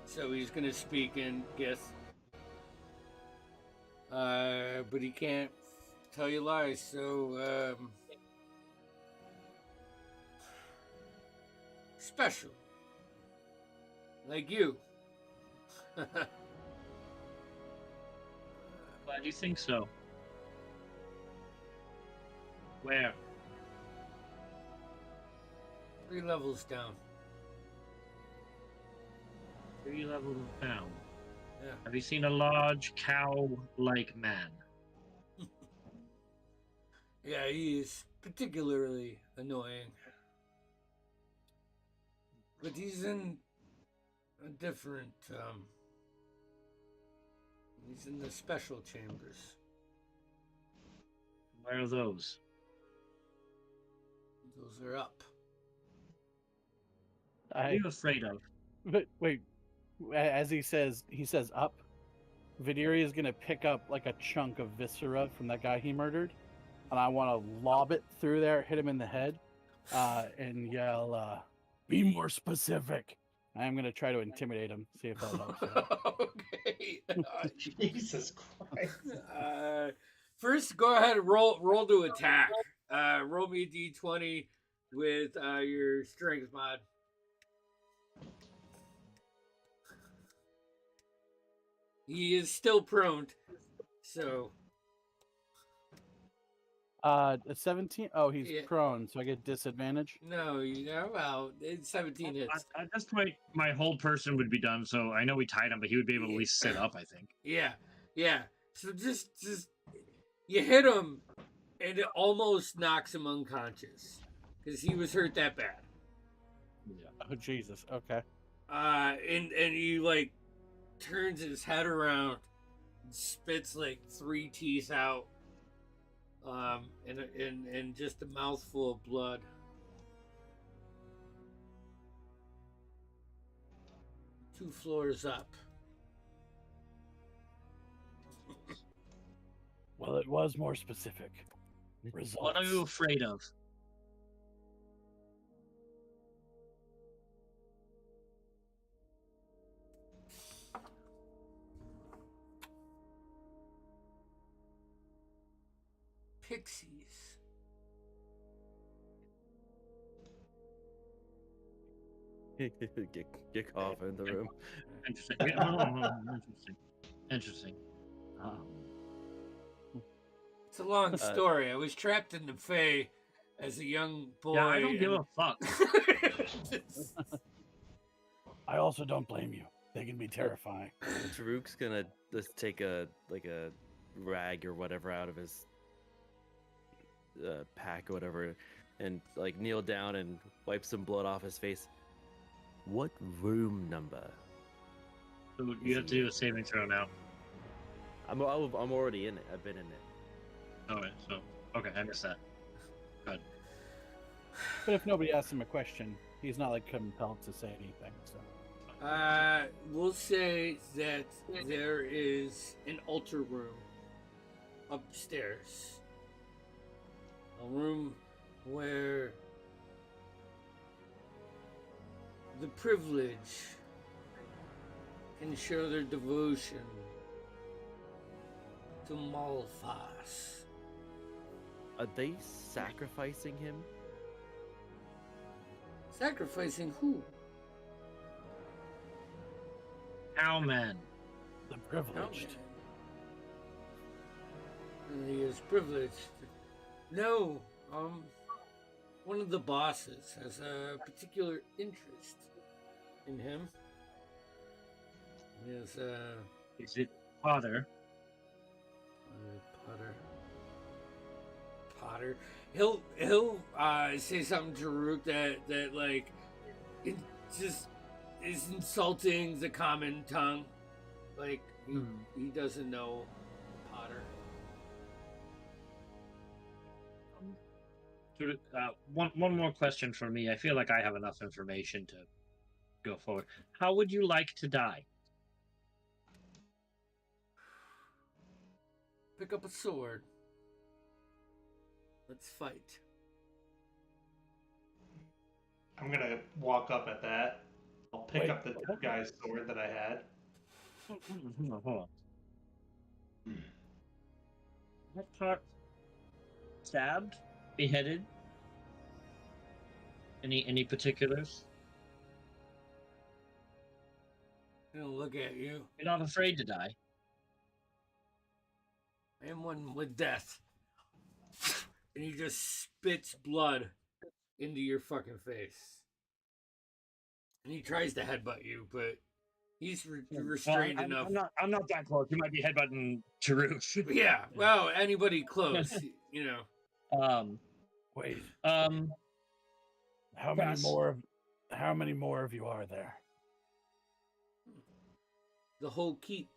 So he's going to speak in Gith. But he can't tell you lies, so, special. Like you. Glad you think so. Where? 3 levels down. 3 levels down. Yeah. Have you seen a large cow-like man? Yeah, he is particularly annoying. But he's in a different, he's in the special chambers. Where are those? Those are up. What are you afraid of? But wait, as he says up, Vidiri is gonna pick up like a chunk of viscera from that guy he murdered, and I want to lob it through there, hit him in the head, and yell, "Be more specific." I'm gonna try to intimidate him, see if that helps. Okay. Jesus Christ. First, go ahead and roll to attack. Roll me a d20 with your strength mod. He is still prone, so. 17. Oh, he's Yeah. prone, so I get disadvantage. No, well, it's 17 hits. At this point, my whole person would be done, so I know we tied him, but he would be able to at least sit up, I think. Yeah. So just you hit him, and it almost knocks him unconscious because he was hurt that bad. Yeah. Oh Jesus. Okay. And he like turns his head around, and spits like 3 teeth out, and just a mouthful of blood. Two floors up. Well, it was more specific. Results. What are you afraid of? Pixies. Get off in the room. Interesting. Interesting. Interesting. It's a long story. I was trapped in the Fae as a young boy. Yeah, I don't give a fuck. I also don't blame you. They can be terrifying. Taruk's gonna just take a rag or whatever out of his pack or whatever, and like kneel down and wipe some blood off his face. What room number? So you have to do a saving throw now. I'm already in it. I've been in it. Alright, so okay, I missed that. Good. But if nobody asks him a question, he's not like compelled to say anything. So. We'll say that there is an altar room upstairs. A room where the privileged can show their devotion to Malphas. Are they sacrificing him? Sacrificing who? Cowman. The privileged. He is privileged. No, one of the bosses has a particular interest in him. He is, Is it Father? Potter. He'll say something to Rook that like it just is insulting the common tongue. Like he doesn't know Potter. One more question for me. I feel like I have enough information to go forward. How would you like to die? Pick up a sword. Let's fight. I'm gonna walk up at that. I'll pick Wait, up the dead guy's sword that I had. Hold on. What part? Stabbed? Beheaded? Any particulars? He'll look at you. You're not afraid to die. I am one with death. And he just spits blood into your fucking face. And he tries to headbutt you, but he's restrained enough. I'm not that close. You might be headbutting Taruk. Yeah, well, anybody close, you know. Wait. How many more of you are there? The whole keep.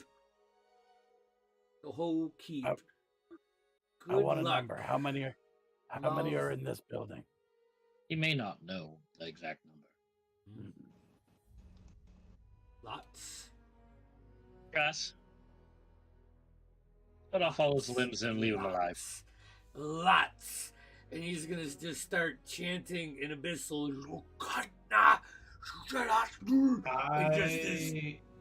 The whole keep. I want a number. How many are in this building? He may not know the exact number. Lots. Grass. Cut off all his limbs and leave him alive. Lots. And he's gonna just start chanting in abyssal. And just this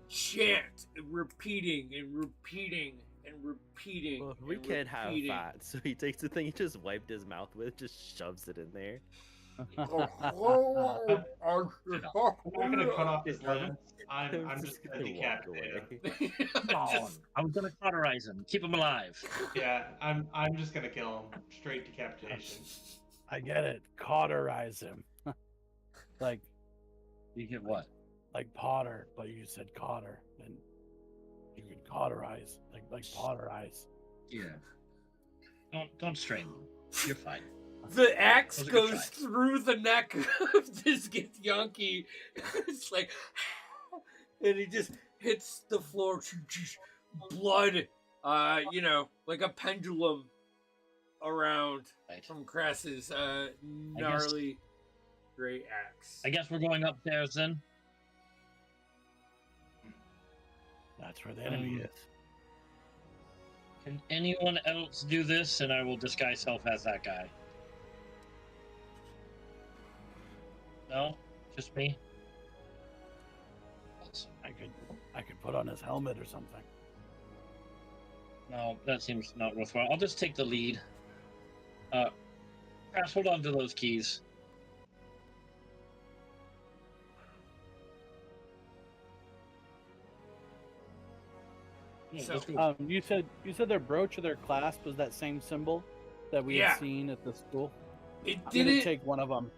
chant, repeating and repeating and repeating. Well, we can't have that. So he takes the thing he just wiped his mouth with, just shoves it in there. I'm not gonna cut off his limbs. I'm just gonna decapitate him. I'm gonna cauterize him. Keep him alive. Yeah, I'm just gonna kill him. Straight decapitation. I get it. Cauterize him. Like You get what? like Potter, but you said Cotter, and you could cauterize, like Potterize. Yeah. Don't strain him. You're fine. The axe That was a good goes try. through the neck of this Githyanki. It's like, and he just hits the floor. Blood, you know, like a pendulum around Right. from Cress's gnarly great axe. I guess we're going upstairs then. That's where the enemy is. Can anyone else do this? And I will disguise self as that guy. No? Just me? Awesome. I could put on his helmet or something. No, that seems not worthwhile. I'll just take the lead. Perhaps hold on to those keys. Yeah, So- let's go. You said their brooch or their clasp was that same symbol that we Yeah. had seen at the school. It I'm gonna didn't. take one of them.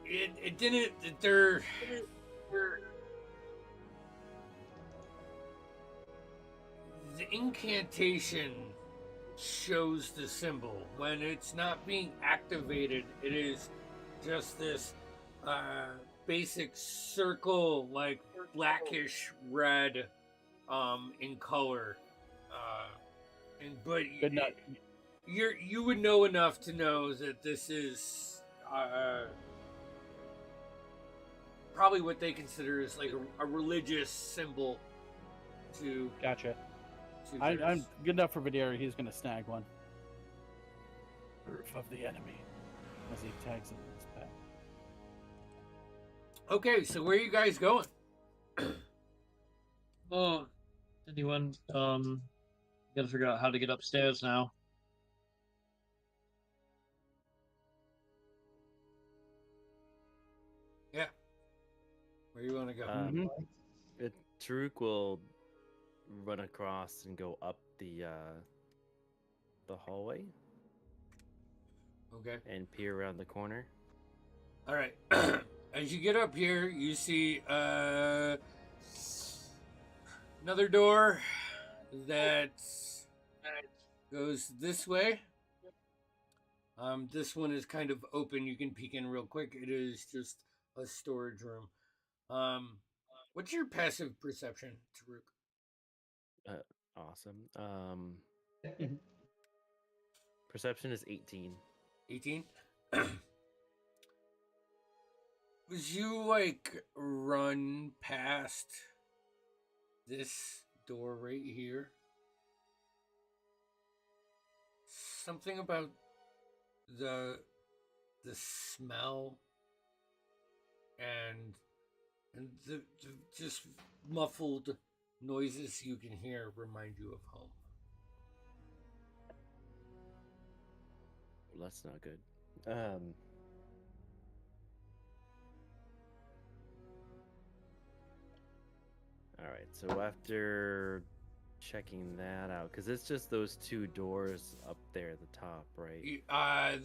It didn't. They're. The incantation shows the symbol. When it's not being activated, it is just this basic circle, like blackish red, in color. But Good enough. you would know enough to know that this is probably what they consider is like a religious symbol to. Gotcha. to I'm theirs. good enough for Videri. He's gonna snag one. Proof of the enemy, as he tags it in his back. Okay, so where are you guys going? Oh, anyone Gotta figure out how to get upstairs now. Yeah. Where you want to go? Taruk will run across and go up the hallway Okay. and peer around the corner. All right. As you get up here, you see another door that goes this way. This one is kind of open. You can peek in real quick. It is just a storage room. What's your passive perception, Taruk? Awesome. Perception is 18. 18? As you like run past this door right here, something about the smell and the just muffled noises you can hear remind you of home. Well, that's not good. All right, so after checking that out, because it's just those two doors up there at the top, right?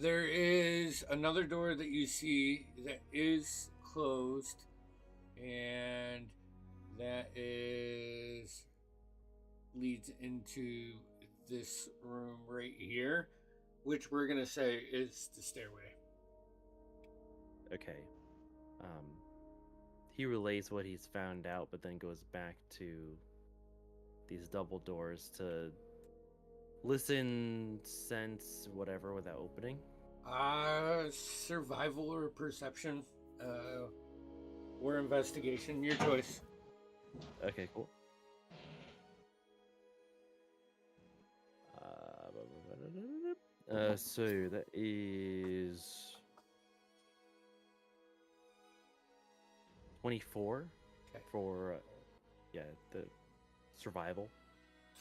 There is another door that you see that is closed, and that leads into this room right here, which we're gonna say is the stairway. Okay. He relays what he's found out, but then goes back to these double doors to listen, sense, whatever without opening. Survival or perception, or investigation, your choice. Okay, cool. So that is 24 for the survival.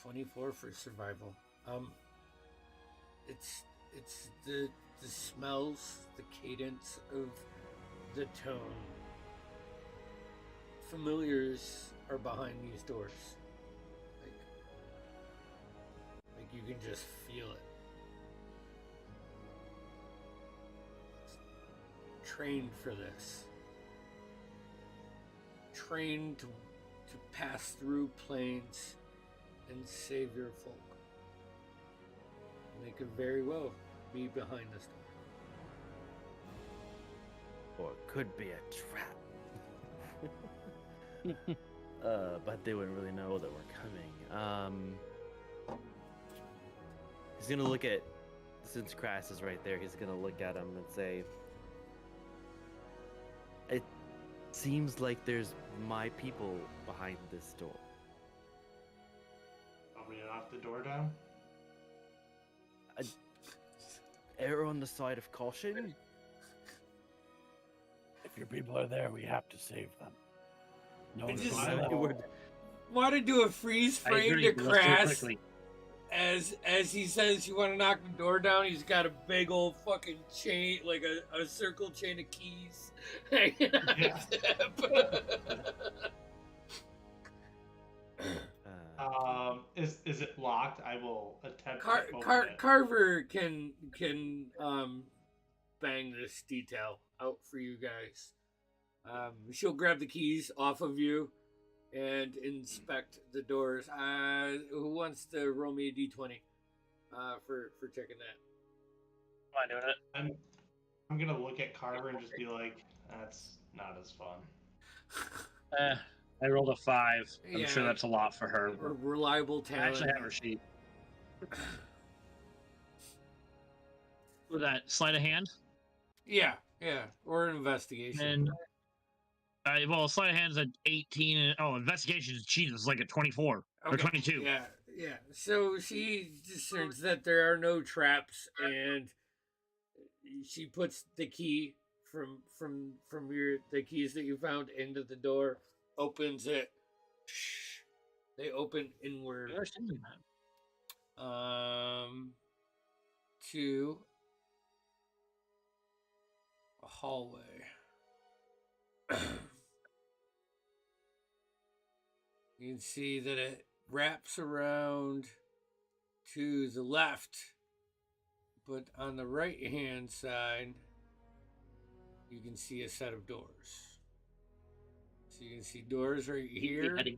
24 for survival. It's the smells, the cadence of the tone. Familiars are behind these doors. Like you can just feel it. Trained for this. Trained to pass through planes and save your folk. And they could very well be behind this door. Or it could be a trap. But they wouldn't really know that we're coming. He's gonna look at, since Crass is right there, he's gonna look at him and say, it seems like there's my people behind this door. Want me to knock the door down? Err on the side of caution? If your people are there, we have to save them. No, I one's just- gonna let them. Want to do a freeze I frame agree. to Let's do it Crass quickly. as he says you want to knock the door down. He's got a big old fucking chain, like a circle chain of keys hanging on his hip. Is it locked? I will attempt to open it. Carver can bang this detail out for you guys. She'll grab the keys off of you and inspect the doors. Who wants to roll me a d20 for checking that? Am I doing it? I'm gonna look at Carver and just be like, that's not as fun. I rolled a 5. I'm Yeah. sure that's a lot for her. Reliable I talent. actually have her sheet. With that sleight of hand, Yeah, or investigation. and well, sleight of hand's at 18, and investigation is Jesus, like at 24 or 22. Yeah. So she discerns that there are no traps, and she puts the key from the keys that you found into the door, opens it. They open inward. to a hallway. You can see that it wraps around to the left, but on the right hand side, you can see a set of doors. So you can see doors right here. Heading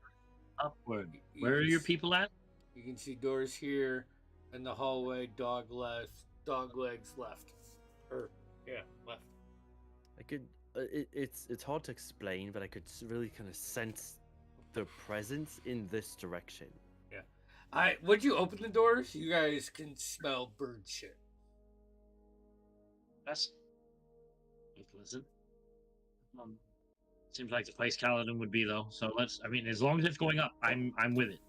upward. You Where are can your s- people at? You can see doors here in the hallway, dog legs left. Left. I could. It's hard to explain, but I could really kind of sense the presence in this direction. Would you open the doors? You guys can smell bird shit. That's pleasant. Seems like the place Kaladin would be, though. So let's. I mean, as long as it's going up, I'm with it.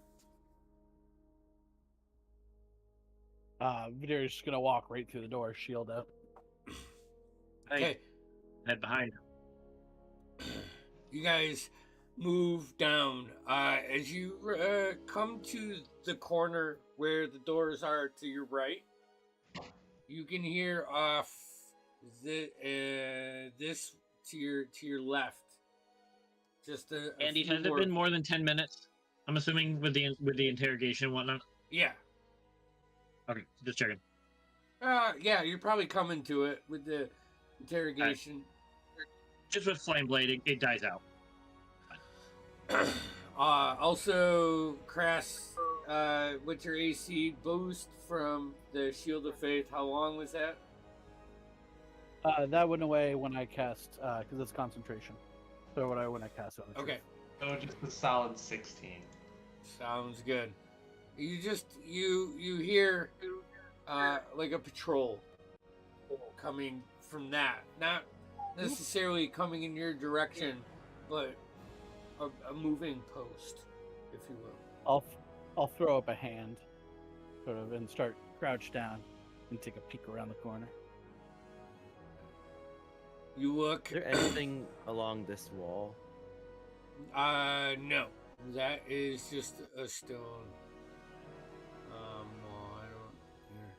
Vidari's just gonna walk right through the door, shield up. Okay. Head behind. You guys move down. As you come to the corner where the doors are to your right, you can hear off this to your left. Just a Andy, few has it been more than 10 minutes? I'm assuming with the interrogation and whatnot. Yeah. Okay, just checking. Yeah, you're probably coming to it with the interrogation. Just with Flame Blade, it dies out. Also, Crass, with your AC boost from the Shield of Faith, how long was that? That went away when I cast, because it's concentration. So when I cast it. Okay. So just a solid 16. Sounds good. You hear like a patrol coming from that. Not necessarily coming in your direction, but a moving post, if you will. I'll throw up a hand, sort of, and start crouch down and take a peek around the corner. You look. Is there anything along this wall? No. That is just a stone. Wall. I don't. Here.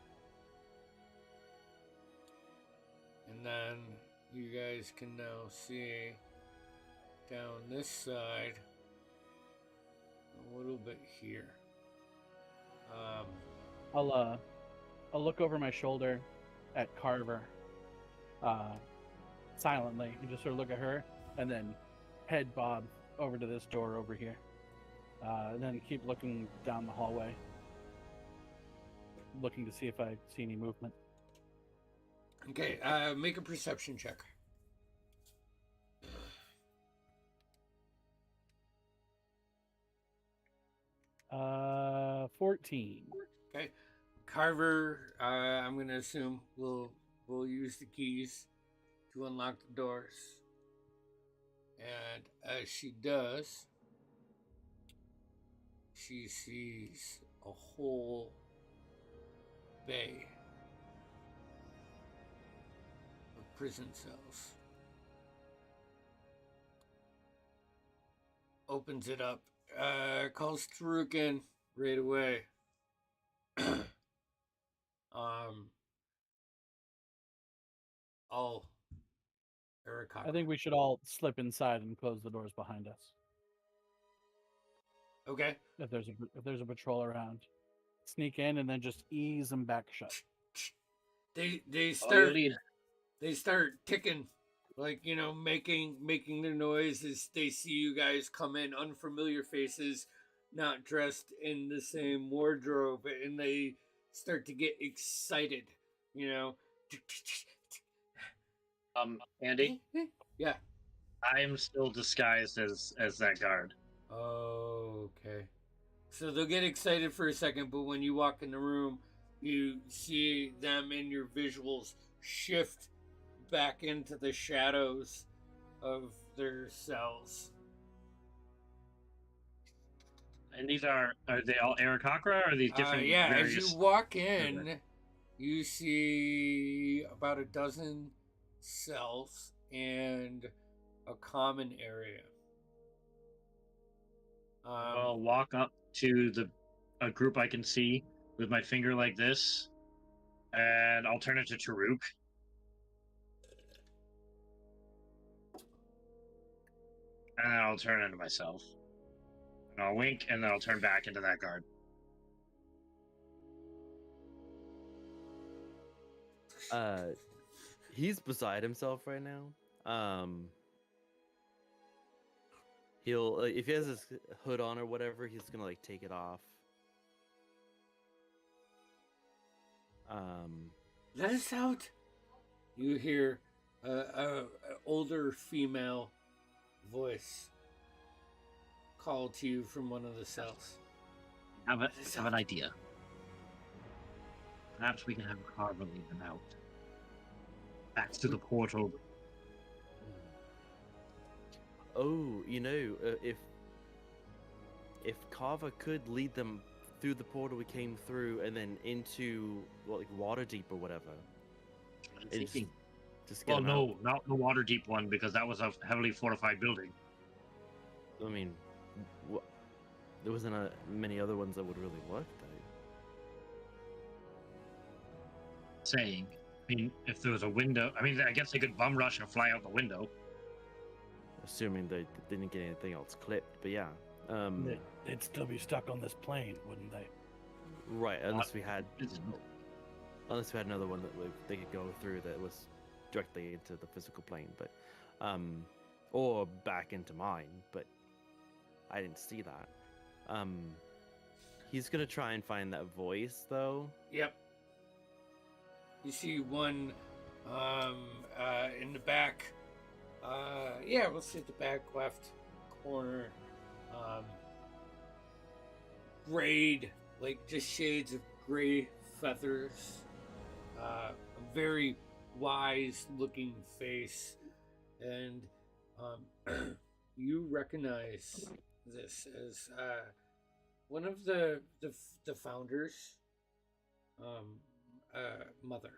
And then you guys can now see down this side a little bit here. I'll look over my shoulder at Carver, silently, and just sort of look at her, and then head bob over to this door over here, and then keep looking down the hallway, looking to see if I see any movement. Okay, make a perception check. Uh, 14. Okay, Carver. I'm gonna assume will use the keys to unlock the doors, and as she does, she sees a whole bay of prison cells. Opens it up. Calls Tarukin right away. I think we should all slip inside and close the doors behind us. Okay. If there's a patrol around, sneak in and then just ease them back shut. They start ticking, like, you know, making their noise as they see you guys come in, unfamiliar faces, not dressed in the same wardrobe, and they start to get excited, you know. Andy, Yeah. I am still disguised as that guard. Oh, okay. So they'll get excited for a second, but when you walk in the room, you see them in your visuals shift back into the shadows of their cells. And these are they all Aarakocra, or are these different? Yeah, various... as you walk in, you see about a dozen cells and a common area. I'll walk up to a group I can see with my finger like this, and I'll turn it to Taruk. And then I'll turn into myself. And I'll wink, and then I'll turn back into that guard. He's beside himself right now. He'll if he has his hood on or whatever, he's gonna like take it off. Let us out. You hear a older female voice call to you from one of the cells. I have an idea. Perhaps we can have Carver lead them out. Back to the portal. Oh, you know, if Carver could lead them through the portal we came through and then into like Waterdeep or whatever. I'm and thinking. just get Well, them no, out. not the Waterdeep one, because that was a heavily fortified building. I mean, there wasn't many other ones that would really work though. Saying, I mean, if there was a window, I mean, I guess they could bum rush and fly out the window. Assuming they didn't get anything else clipped, but yeah. They'd still be stuck on this plane, wouldn't they? Right, unless we had It's- another one that they could go through that was directly into the physical plane, but or back into mine, but I didn't see that. He's gonna try and find that voice though. Yep. You see one in the back. Yeah, we'll see at the back left corner. Grayed, like just shades of gray feathers. A very wise looking face. And you recognize this as one of the founders. Mother.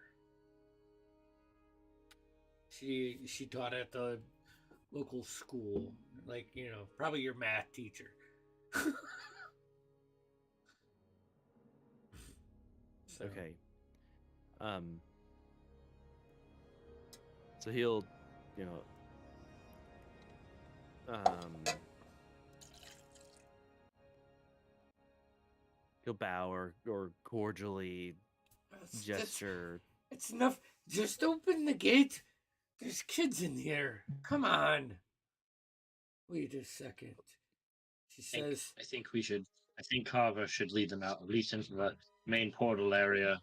She taught at the local school, like, you know, probably your math teacher. So, Okay. So he'll, you know, he'll bow or cordially gesture. It's enough. Just open the gate. There's kids in here. Come on. Wait a second. She says, I think Carver should lead them out, at least into the main portal area.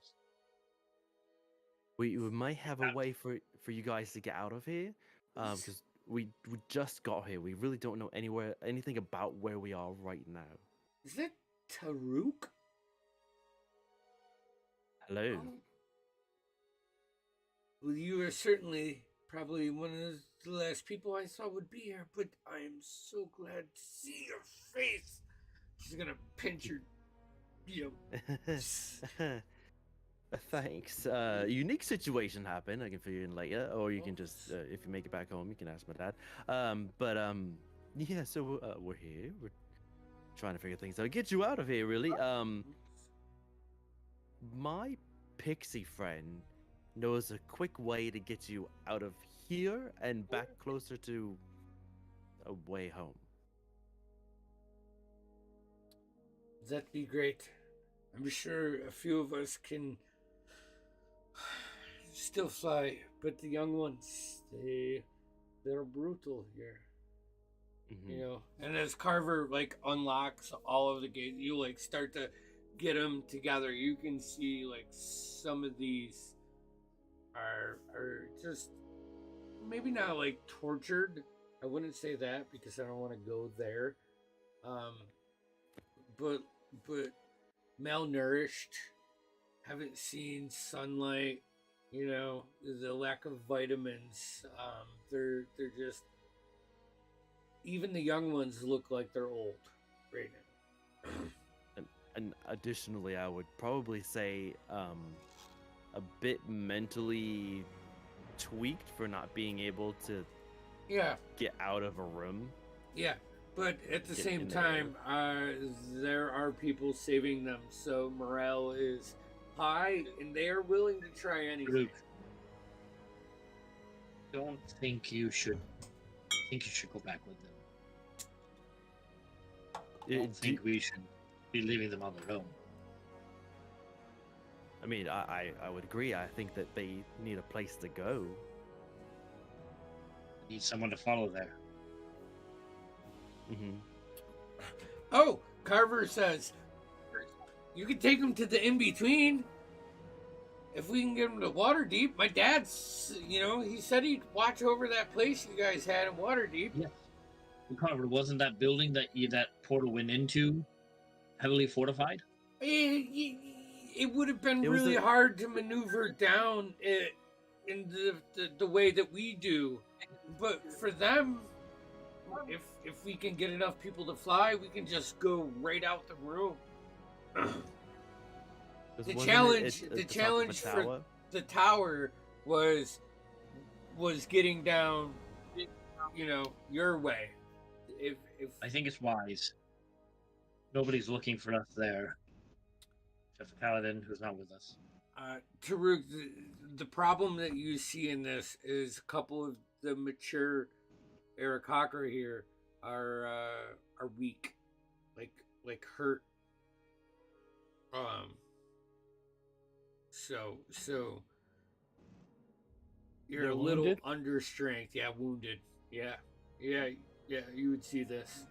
We might have a way for you guys to get out of here, because we just got here. We really don't know anything about where we are right now. "Is that Taruk?" Hello. Well, you are certainly probably one of the last people I thought would be here, but I am so glad to see your face. She's gonna pinch your, you know. Thanks. Unique situation happened. I can fill you in later, or you can just, if you make it back home, you can ask my dad. Yeah. So we're here. We're trying to figure things out. Get you out of here, really. My pixie friend knows a quick way to get you out of here and back closer to a way home. That'd be great. I'm sure a few of us can still fly, but the young ones, they're brutal here. Mm-hmm. You know, and as Carver like unlocks all of the gates, you like start to get them together. You can see like some of these are just maybe not like tortured. I wouldn't say that because I don't want to go there. But malnourished, haven't seen sunlight. You know, the lack of vitamins. They're just. Even the young ones look like they're old right now. And additionally, I would probably say a bit mentally tweaked for not being able to Yeah. get out of a room. Yeah. But at the Get same in the time, there are people saving them, so morale is high, and they are willing to try anything. Luke, don't think you should. I think you should go back with them. I don't think we should be leaving them on their own. I mean, I would agree. I think that they need a place to go. Need someone to follow there. Mm-hmm. Oh, Carver says, you can take them to the in-between. If we can get them to Waterdeep. My dad's, he said he'd watch over that place you guys had in Waterdeep. Yeah. Carver, wasn't that building that portal went into heavily fortified? It would have been really hard to maneuver down it in the way that we do. But for them, if we can get enough people to fly, we can just go right out the room. The challenge for the tower was getting down, your way. If I think it's wise. Nobody's looking for us there. Except for Paladin, who's not with us. Taruk, the problem that you see in this is a couple of the mature Aarakocra here are weak, like hurt. So you're They're a little wounded? under strength. Yeah, wounded. Yeah. You would see this.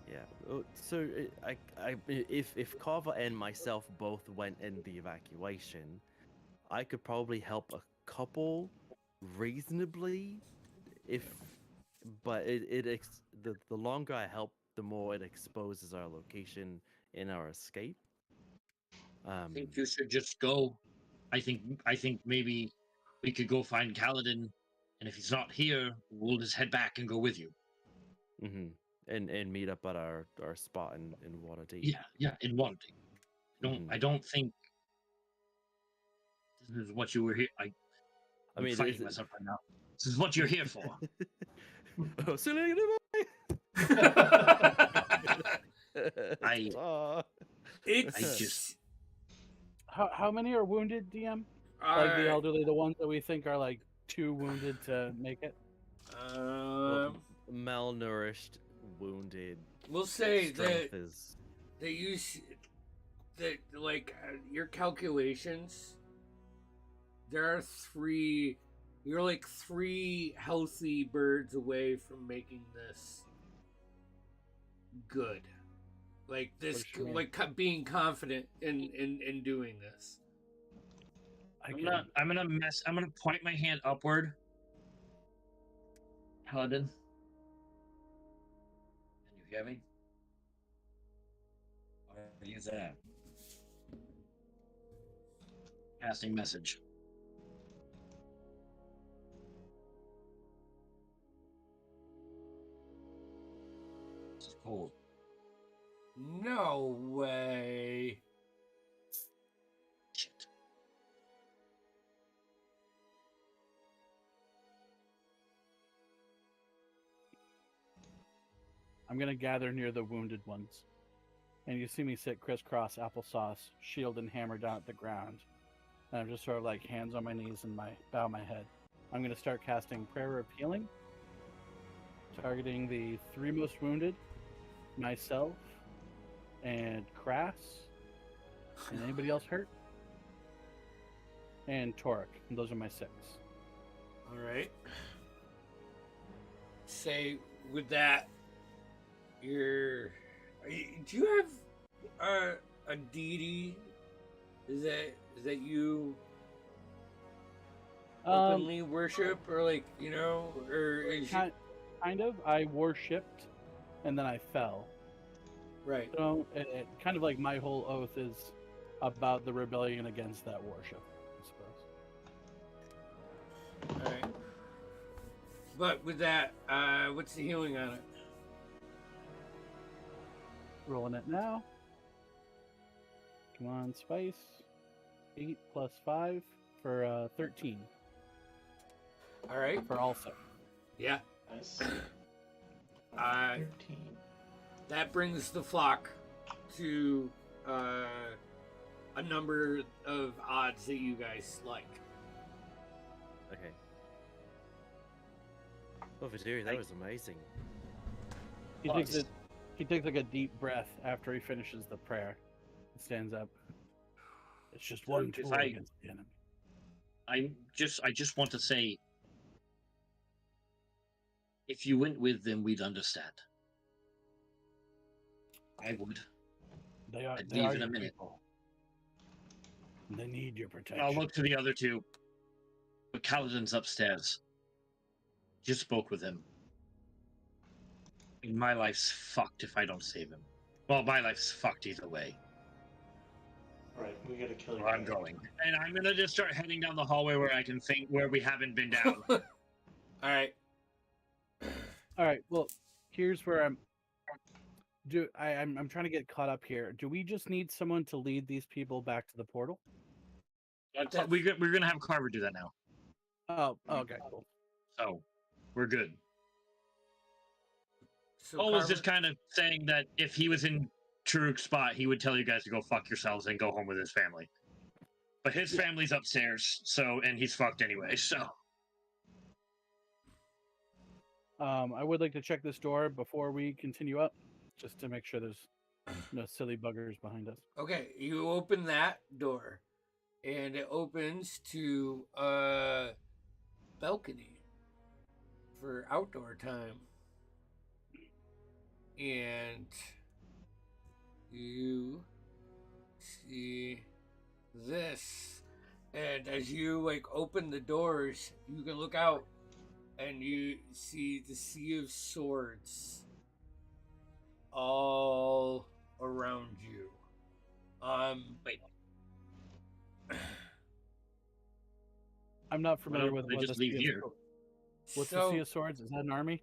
Yeah. So if Carver and myself both went in the evacuation, I could probably help a couple reasonably. But the longer I help, the more it exposes our location in our escape. I think you should just go. I think maybe we could go find Kaladin, and if he's not here, we'll just head back and go with you. Mm-hmm. And meet up at our spot in Waterdeep. Yeah, in Waterdeep. I don't think this is what you were here. I'm fighting myself right now. This is what you're here for. Oh, silly How many are wounded, DM? Like the elderly, the ones that we think are like too wounded to make it? Malnourished, wounded. We'll say that is... your calculations. There are 3. You're like 3 healthy birds away from making this good. Like this, being confident in doing this. I'm gonna point my hand upward. Paladin. Can you hear me? Or use that. Casting message. This is cold. No way. Shit. I'm gonna gather near the wounded ones. And you see me sit crisscross applesauce, shield and hammer down at the ground. And I'm just sort of like hands on my knees and bow my head. I'm gonna start casting Prayer of Healing, targeting the 3 most wounded, myself, and Crass, and anybody else hurt, and Torek. And those are my 6. All right. Say with that, do you have a deity? Is that you openly worship, or or is kind of? I worshipped, and then I fell. Right. So it kind of like my whole oath is about the rebellion against that worship, I suppose. All right. But with that, what's the healing on it? Rolling it now. Come on, Spice. 8 plus 5 for 13. All right. For all 6. Yeah. Nice. 13. That brings the flock to a number of odds that you guys like. Okay. Oh, Viziri, that was amazing. He takes like a deep breath after he finishes the prayer. He stands up. It's just one tool against the enemy. I just want to say, if you went with them, we'd understand. I would. I'd leave in a minute. People. They need your protection. I'll look to the other two. But Kaladin's upstairs. Just spoke with him. My life's fucked if I don't save him. Well, my life's fucked either way. Right, we gotta kill you. Where I'm going. And I'm gonna just start heading down the hallway where I can think where we haven't been down. Alright. Alright, well, here's where I'm trying to get caught up here. Do we just need someone to lead these people back to the portal? We're gonna have Carver do that now. Oh, okay, cool. So, we're good. So Cole was just kind of saying that if he was in Truk's spot, he would tell you guys to go fuck yourselves and go home with his family. But his family's upstairs, and he's fucked anyway, so. I would like to check this door before we continue up, just to make sure there's no silly buggers behind us. Okay, you open that door, and it opens to a balcony for outdoor time. And you see this. And as you open the doors, you can look out and you see the sea of swords all around you. Wait. I'm not familiar with they what just the leave Sea of here? What's the Sea of Swords? Is that an army?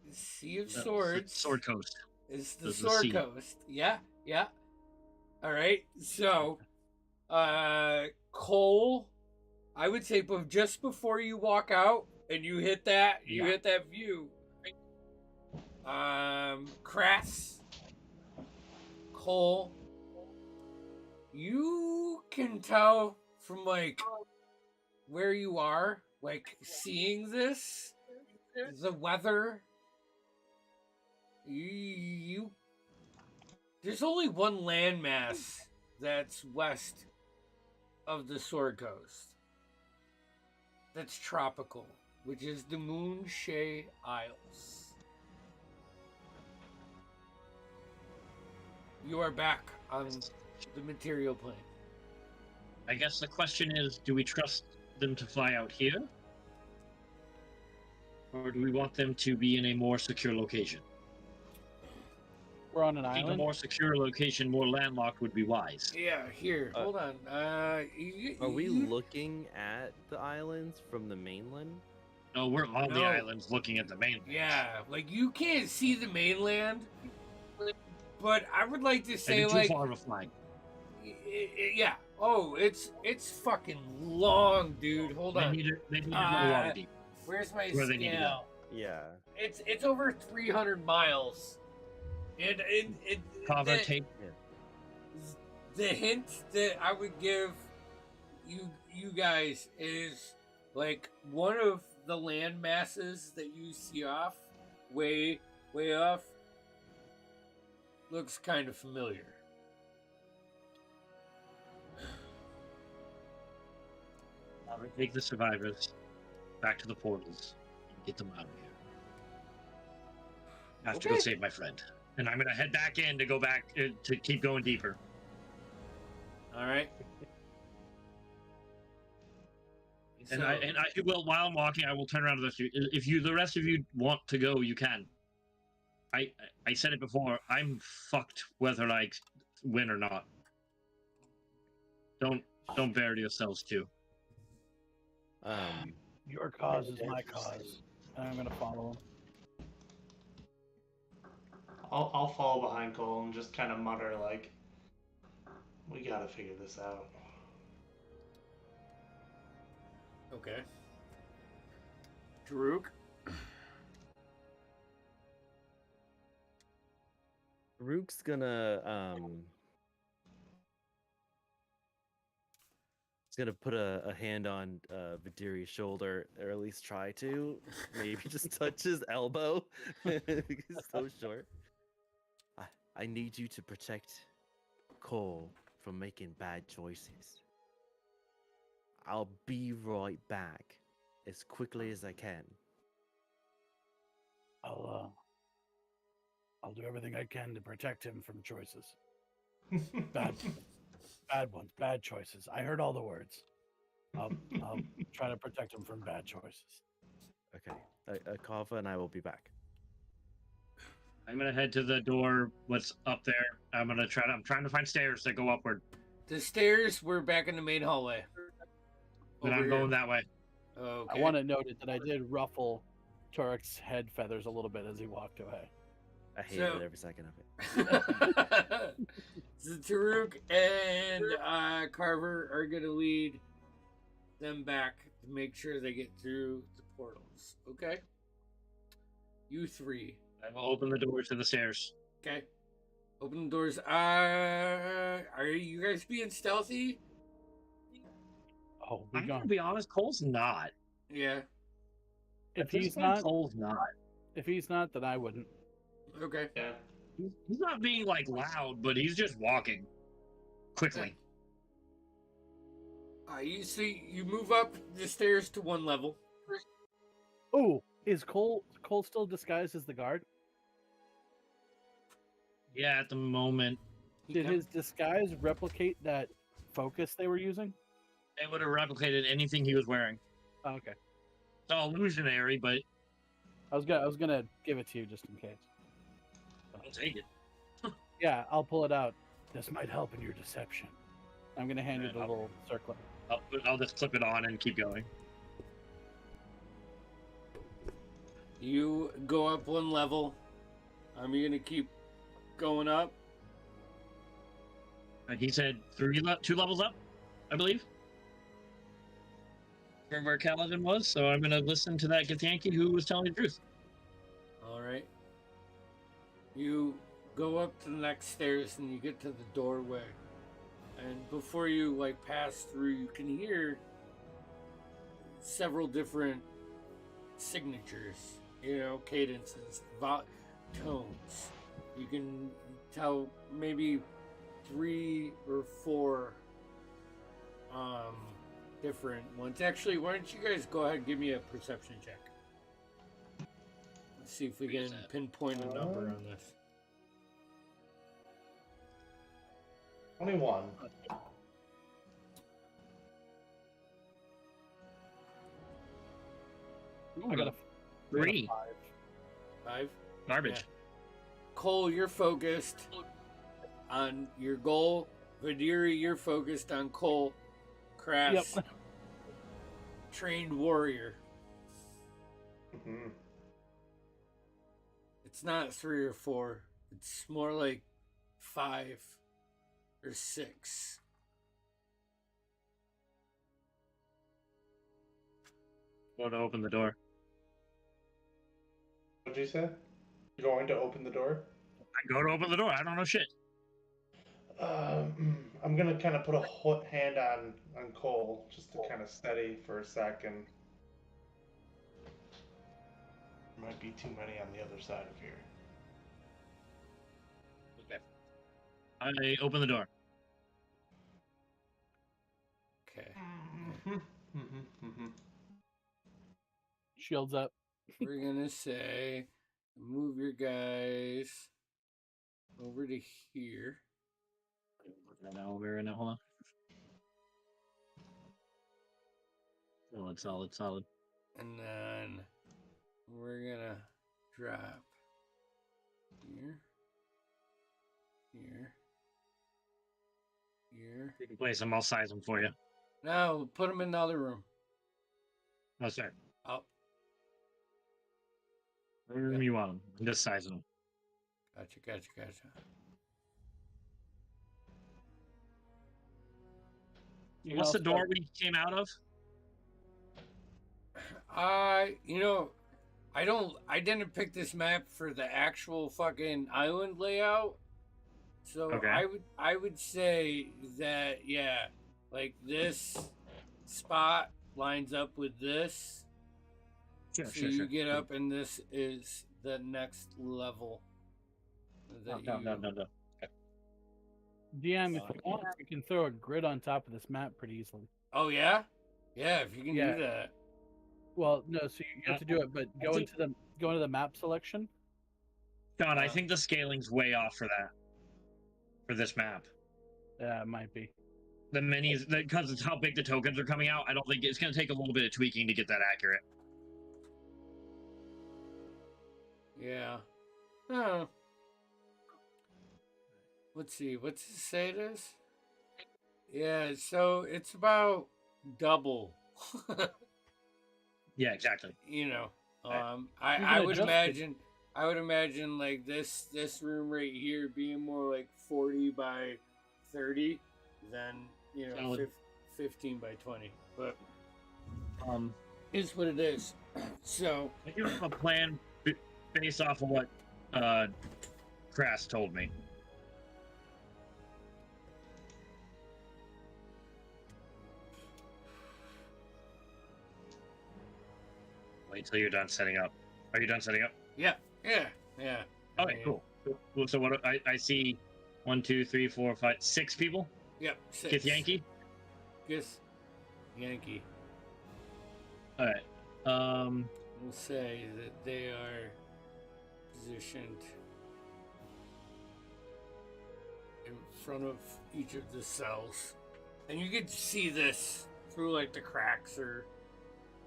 The Sea of No, Swords. Sword Coast. Is the The Sword sea. Coast. Yeah. All right. So, Cole, I would say, but just before you walk out and you hit that, hit that view. Crass, Cole, you can tell from where you are, seeing this, the weather. You there's only one landmass that's west of the Sword Coast that's tropical, which is the Moonshae Isles. You are back on the material plane. I guess the question is, do we trust them to fly out here? Or do we want them to be in a more secure location? We're on an I think a island. more secure location, more landlocked would be wise. Yeah, here, hold on. Are we looking at the islands from the mainland? No, we're on the No. islands looking at the mainland. Yeah, you can't see the mainland, but I would like to say, Maybe too far of a flight. yeah. Oh, it's fucking long, dude. Hold They on. need to go water deep. Where's my Where they need to go. scale? Yeah. It's over 300 miles. And Cover tape. the hint that I would give you guys is one of the land masses that you see off, way off, looks kind of familiar. I would take the survivors back to the portals and get them out of here. I have to go Okay. save my friend. And I'm going to head back in to go back to keep going deeper. All right. And I will, while I'm walking, I will turn around to the rest of you. If the rest of you want to go, you can. I said it before. I'm fucked whether I win or not. Don't bury yourselves too. Your cause is my cause, and I'm gonna follow him. I'll follow behind Cole and just kind of mutter we gotta figure this out. Okay. Daruk? Rook's gonna he's gonna put a hand on Vidiri's shoulder, or at least try to. Maybe just touch his elbow because he's so short. I need you to protect Cole from making bad choices. I'll be right back as quickly as I can. I'll do everything I can to protect him from choices. Bad ones, bad choices. I heard all the words. I'll try to protect him from bad choices. Okay, Kava and I will be back. I'm gonna head to the door. What's up there? I'm trying to find stairs that go upward. The stairs were back in the main hallway. And Over I'm here. going that way. Okay. I want it noted that I did ruffle Tarek's head feathers a little bit as he walked away. I hated every second of it. So Taruk and Carver are going to lead them back to make sure they get through the portals. Okay? You three. I will open the door to the stairs. Okay. Open the doors. Are you guys being stealthy? Oh, I'm gonna be honest, Cole's not. Yeah. If he's not, Cole's not. if he's not, then I wouldn't. Okay. Yeah. He's not being like loud, but he's just walking quickly. You see, you move up the stairs to one level. Oh, is Cole still disguised as the guard? Yeah, at the moment. Did his disguise replicate that focus they were using? It would have replicated anything he was wearing. Oh, okay. It's all illusionary, but I was gonna give it to you just in case. I'll take it. Yeah, I'll pull it out. This might help in your deception. I'm gonna hand you the I'll- little circlet. I'll just clip it on and keep going. You go up one level. You're gonna keep going up. He said 2 levels up, I believe. From where Kaladin was, so I'm gonna listen to that Githyanki who was telling the truth. All right. You go up to the next stairs and you get to the doorway. And before you pass through, you can hear several different signatures, cadences, tones. You can tell maybe 3 or 4 different ones. Actually, why don't you guys go ahead and give me a perception check? Let's see if we can pinpoint a number on this. 21. I got a 3. 5? Garbage. Yeah. Cole, you're focused on your goal. Vidiri, you're focused on Cole. Crass, Yep. trained warrior. Mm-hmm. It's not 3 or 4. It's more like 5 or 6. Go to open the door. What'd you say? You're going to open the door? I go to open the door. I don't know shit. I'm gonna kind of put a hand on Cole just to kind of steady for a second. Might be too many on the other side of here. Okay. I open the door. Okay. Shields up. We're gonna say, move your guys over to here. Now we're in it. Hold on. Solid. And then we're gonna drop here. You can place them. I'll size them for you. Now put them in the other room. Oh, sorry. Up. Where room you want them? I'm just sizing them. Gotcha. What's the door we came out of? I didn't pick this map for the actual fucking island layout. So Okay. I would say that like this spot lines up with this. Sure, So sure, you sure. get up and this is the next level that No, you no, no, no. DM, if you want, you can throw a grid on top of this map pretty easily. Oh yeah? Yeah, if you can Yeah. do that. Well, no, so you have to do it, but go into the map selection. John, I think the scaling's way off for that. For this map. Yeah, it might be. The minis, because it's how big the tokens are coming out, I don't think it's going to take a little bit of tweaking to get that accurate. Yeah. Huh. Let's see. What's it say it is? Yeah, so it's about double. Yeah, exactly. You know. You I can would adjust it. imagine like this room right here being more like 40 by 30 than, you know, Solid. 15 by 20. But Um, it's what it is. So I do have a plan based off of what Crass told me. Wait till you're done setting up. Are you done setting up? yeah. Okay, cool. So what I see 1, 2, 3, 4, 5, 6 people. Yep. 6. Kith Yankee. Kiss Yankee. All right. We'll say that they are positioned in front of each of the cells. And you get to see this through like the cracks or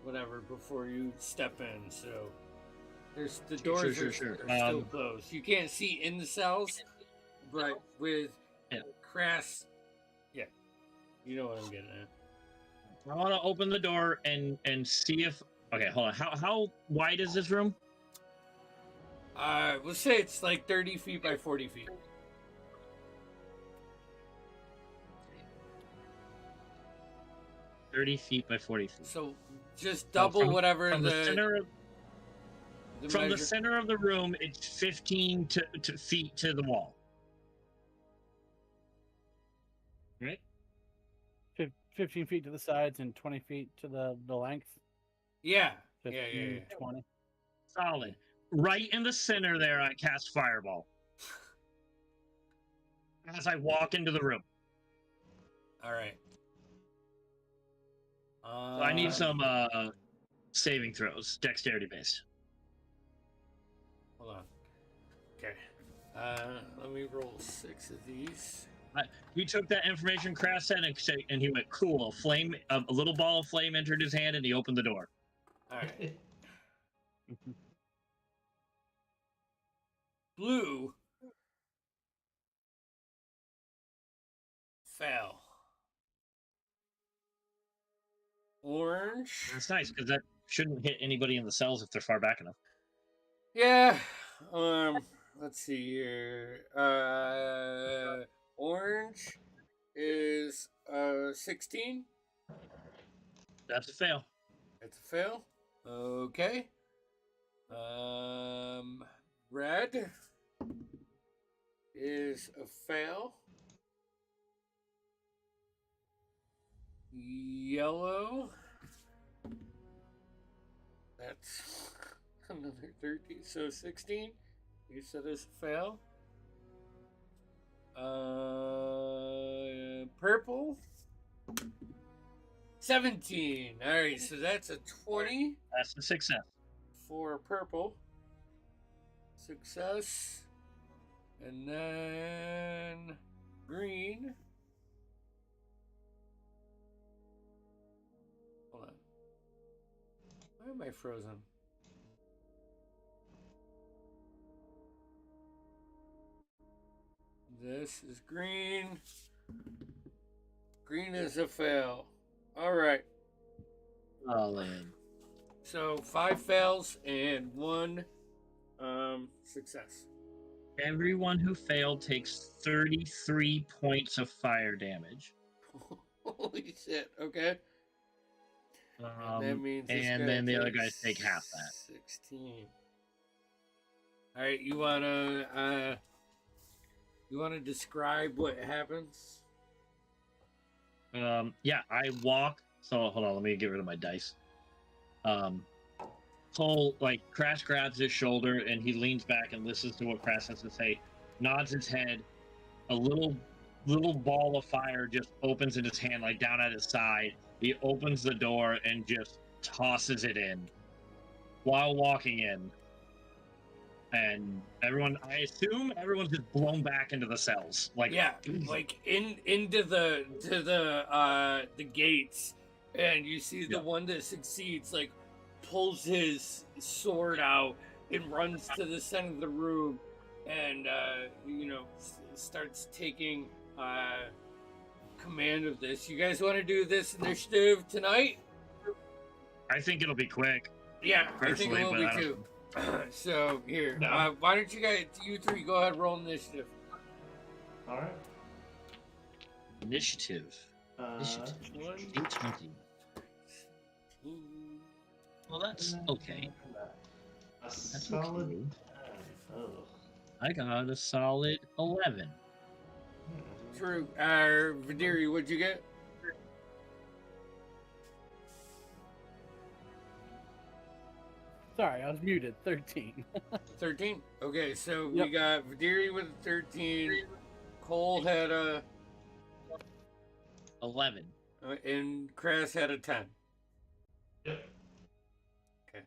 whatever before you step in. So there's the doors Sure. are still closed. You can't see in the cells, but with crass, yeah, you know what I'm getting at. I want to open the door and see if. Okay, hold on. How wide is this room? We'll say it's like 30 feet by 40 feet. $30 by 40 feet. So just double whatever from the center of, from the measure. center of the room. It's 15 to feet to the wall. Right. 15 feet to the sides and 20 feet to the length. Yeah. 15, 20. Solid. Right in the center there, I cast Fireball. As I walk into the room. All right. So I need some saving throws, dexterity based. Hold on. Okay. Let me roll 6 of these. He took that information Crass said and he went, cool. A little ball of flame entered his hand and he opened the door. All right. Blue fell. Orange. That's nice because that shouldn't hit anybody in the cells if they're far back enough. Yeah. Let's see here. Orange is 16. That's a fail. It's a fail. Okay. Red is a fail. Yellow. That's another 13. So 16. You said it's a fail. Purple. 17. All right, so that's a 20 That's a success. for purple. Success. And then green. Hold on. Why am I frozen? This is green. Green is a fail. All right. Solid. So 5 fails and 1 success. Everyone who failed takes 33 points of fire damage. Holy shit. Okay. And that means this and guy then the other takes guys take half that. 16. All right, you You want to describe what happens? Yeah, I walk. So hold on, let me get rid of my dice. Cole, Crash grabs his shoulder and he leans back and listens to what Crash has to say, nods his head. A little ball of fire just opens in his hand, down at his side. He opens the door and just tosses it in while walking in. And I assume everyone's just blown back into the cells. Into the gates, and you see the one that succeeds pulls his sword out and runs to the center of the room, and starts taking command of this. You guys want to do this initiative tonight? I think it'll be quick. Yeah, I think it will be too. So here, why don't you three go ahead and roll initiative? All right. Initiative. 820. Well, that's okay. That's solid. Okay. Oh. I got a solid 11. True. Vidiri, what'd you get? Sorry, I was muted. 13. 13? Okay, so Yep. we got Vidiri with 13. Cole had a 11. and Kras had a 10. Yep. Okay.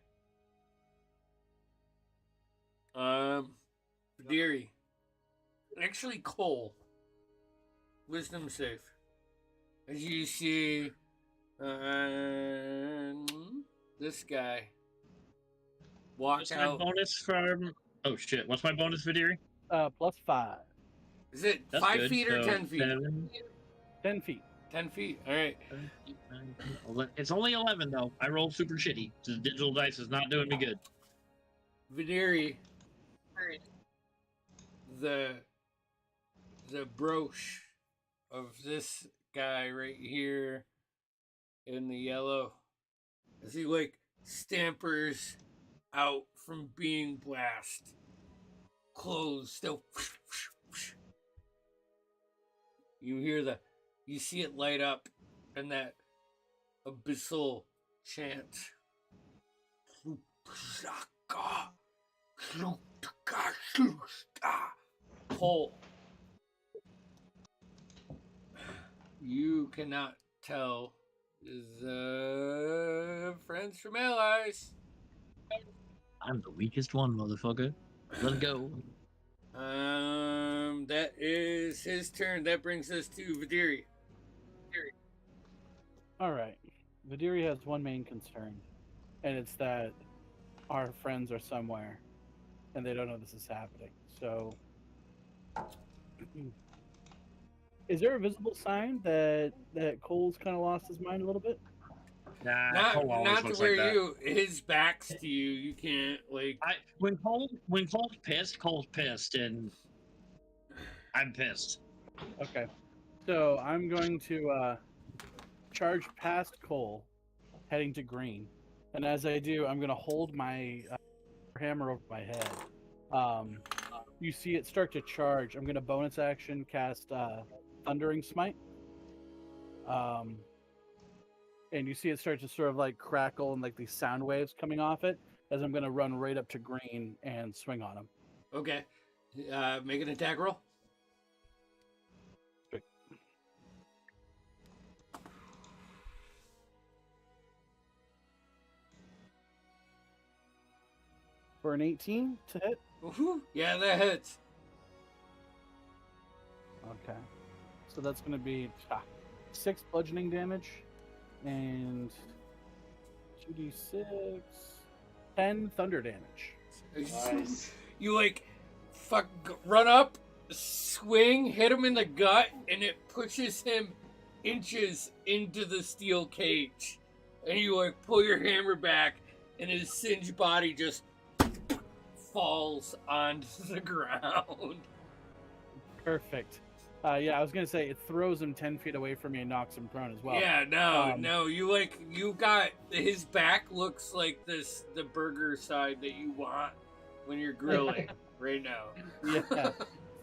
Vidiri. Actually, Cole. Wisdom save. As you see, this guy walk What's out. my bonus from... Oh, shit. What's my bonus, Vidiri? +5. Is it That's 5 good. feet or So 10 feet? 10 feet. 10 feet. All right. It's only 11, though. I rolled super shitty. The digital dice is not doing me good. Vidiri. The brooch of this guy right here in the yellow, as he stampers out from being blast, clothes still. You see it light up, and that abyssal chant. Cole, you cannot tell the friends from allies. I'm the weakest one, motherfucker. Let's go. That is his turn. That brings us to Vidiri. All right. Vidiri has one main concern, and it's that our friends are somewhere, and they don't know this is happening. So, is there a visible sign that Cole's kind of lost his mind a little bit? Nah, Cole always Not to looks where like that. his back's to you. You can't When Cole's pissed, and I'm pissed. Okay. So I'm going to charge past Cole, heading to green, and as I do, I'm going to hold my hammer over my head. You see it start to charge. I'm going to bonus action cast Thundering Smite. And you see it start to sort of crackle and these sound waves coming off it as I'm going to run right up to green and swing on him. Okay. Make an attack roll. For an 18 to hit? Woohoo! Yeah, that hits. Okay. So that's going to be 6 bludgeoning damage and 2d6, 10 thunder damage. Nice. You run up, swing, hit him in the gut, and it pushes him inches into the steel cage. And you pull your hammer back, and his singed body just falls onto the ground. Perfect. Yeah, I was gonna say it throws him 10 feet away from you and knocks him prone as well. Yeah, no, you got his back looks like the burger side that you want when you're grilling right now. Yeah.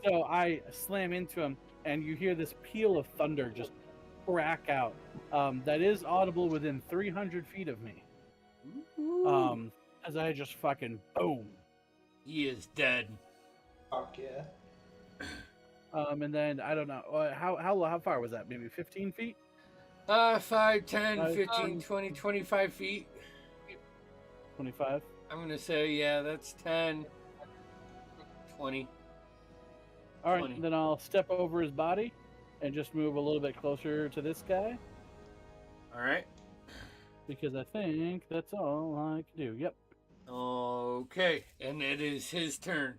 So I slam into him, and you hear this peal of thunder just crack out. That is audible within 300 feet of me. As I just fucking boom. He is dead. Fuck yeah. And then I don't know how far was that? Maybe 15 feet. 5, 10, 15, 20, 25 feet. 25. I'm gonna say, yeah, that's 10, 20. All right, 20. then I'll step over his body and just move a little bit closer to this guy All right. because I think that's all I can do. Yep. Okay, and it is his turn.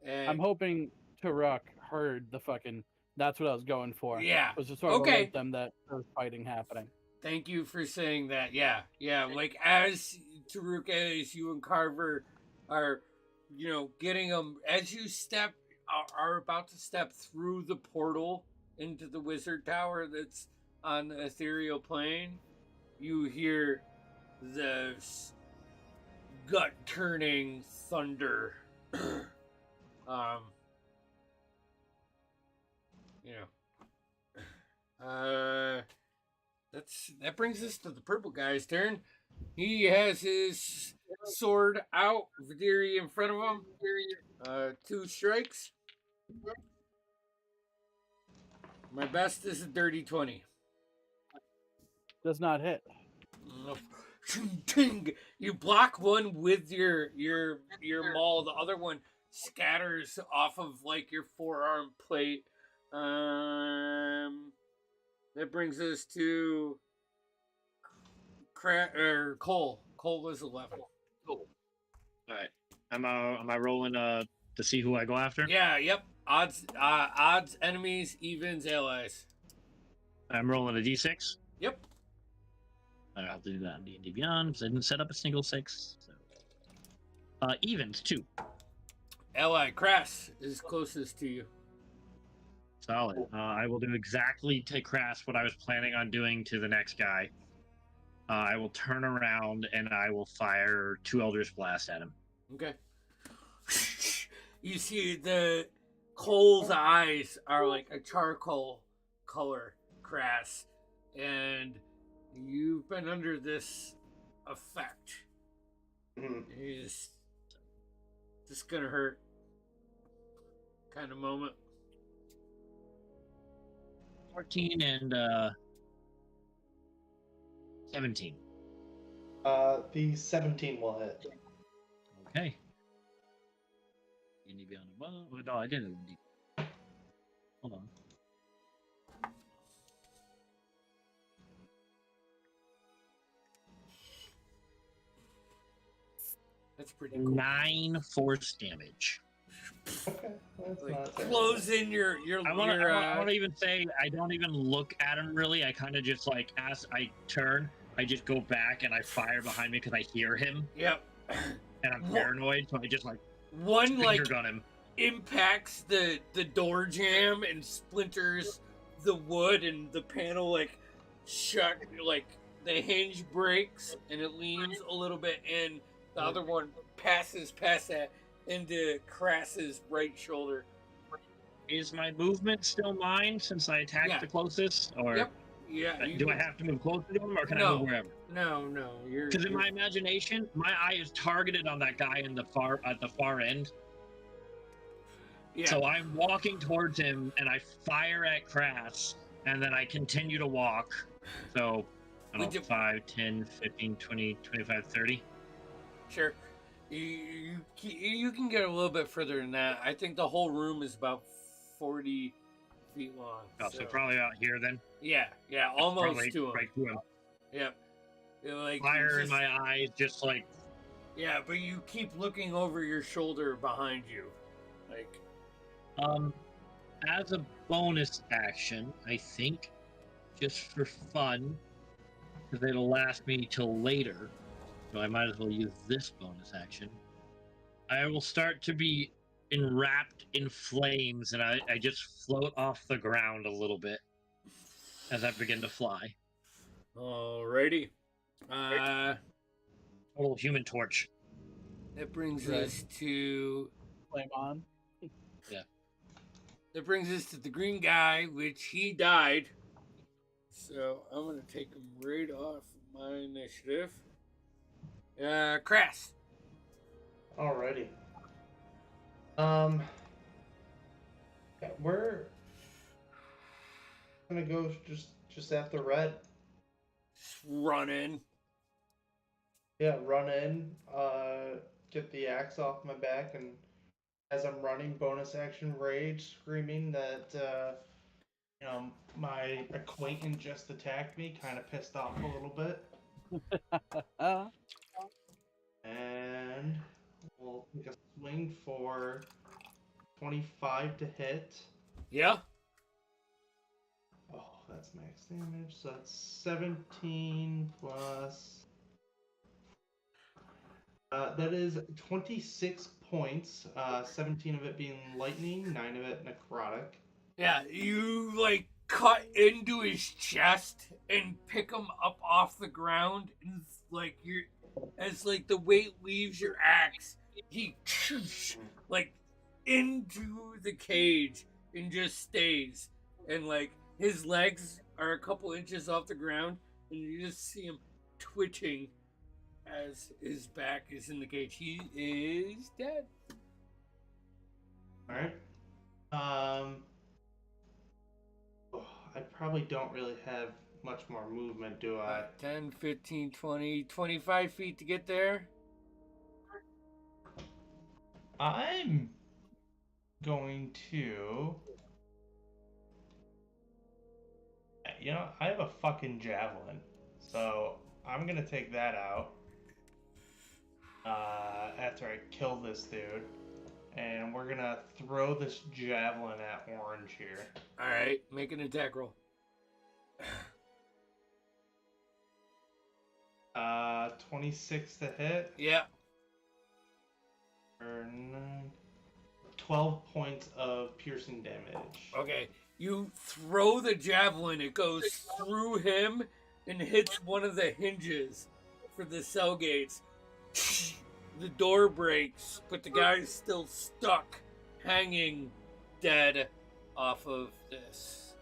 And I'm hoping Turok heard the fucking. That's what I was going for. Yeah. Was to sort of Okay. alert them that there's fighting happening. Thank you for saying that. Yeah, yeah. Like as Taruk, as you and Carver are, getting them as you are about to step through the portal into the wizard tower that's on the ethereal plane, you hear the gut-turning thunder. That brings us to the purple guy's turn. He has his sword out, Vidiri in front of him. 2 strikes. My best is a dirty 20. Does not hit. You block one with your maul, the other one scatters off of like your forearm plate. That brings us to Cole. Cole was 11. Cool. All right. Am I rolling to see who I go after? Yeah. Yep. Odds, enemies, evens, allies. I'm rolling a d6. Yep. I'll do that in D&D Beyond because I didn't set up a single 6. So. Evens 2. Ally Crass is closest to you. Solid. I will do exactly to Crass what I was planning on doing to the next guy. I will turn around and I will fire 2 Eldritch Blast at him. Okay. You see the Cole's eyes are like a charcoal color, Crass, and you've been under this effect. It's just gonna hurt kind of moment. 14 and 17. The 17 will hit. Okay. D&D Beyond above. Oh, no, I didn't. Hold on. That's pretty cool. 9 force damage. Okay, that's Like, not terrible. close in your I want to even say I don't even look at him really. I kind of just like as I turn, I just go back and I fire behind me because I hear him. Yep. And I'm paranoid, so I just like One finger like gun him. impacts the door jamb and splinters the wood, and the panel like shut, like the hinge breaks and it leans a little bit, and the other one passes past that into Crass's right shoulder. Is my movement still mine since I attacked the closest, or Yep. Yeah. do I have to move closer to him, or can I No. move wherever? No. You're Because in my imagination, my eye is targeted on that guy at the far end. yeah. So I'm walking towards him, and I fire at Crass, and then I continue to walk. So, I don't know, 5, 10, 15, 20, 25, 30. Sure. You can get a little bit further than that. I think the whole room is about 40 feet long. Oh, so probably out here then. Yeah, almost Probably to him. right to him. Yep. Like Fire in my eyes, just like. Yeah, but you keep looking over your shoulder behind you, like. As a bonus action, I think, just for fun, because it'll last me till later, so I might as well use this bonus action. I will start to be enwrapped in flames, and I just float off the ground a little bit as I begin to fly. Alrighty. Total Human Torch. That brings us to Flame on. Yeah. that brings us to the green guy, which he died. So I'm gonna take him right off my initiative. Crass. Alrighty. Yeah, we're gonna go just after red. Just run in. Yeah, run in, get the axe off my back, and as I'm running, bonus action rage, screaming that my acquaintance just attacked me, kind of pissed off a little bit. And we'll take a swing for 25 to hit. Yeah. Oh, that's max damage. So that's 17 plus. That is 26 points. 17 of it being lightning, 9 of it necrotic. Yeah, you like cut into his chest and pick him up off the ground, and like you're as like the weight leaves your axe, he like into the cage and just stays, and like his legs are a couple inches off the ground, and you just see him twitching as his back is in the cage. He is dead. All right. I probably don't really have much more movement, do I? 10, 15, 20, 25 feet to get there. I'm going to. I have a fucking javelin, so I'm gonna take that out after I kill this dude, and we're gonna throw this javelin at Orange here. All right, make an attack roll. 26 to hit. Yeah. Or 12 points of piercing damage. Okay. You throw the javelin, it goes through him and hits one of the hinges for the cell gates. The door breaks, but the guy's still stuck, hanging dead off of this.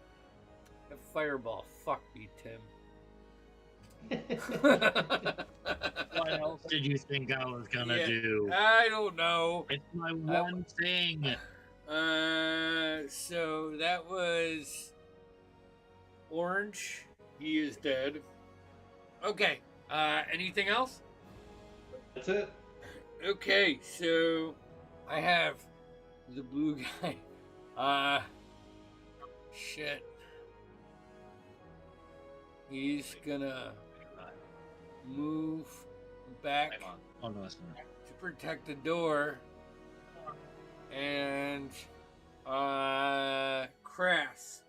A fireball. Fuck me, Tim. What else did you think I was gonna Yeah, do? I don't know. It's my one thing. So that was Orange. He is dead. Okay. Anything else? That's it. Okay, so I have the blue guy. Shit. He's gonna move back Oh no, that's not. to protect the door. And Crass.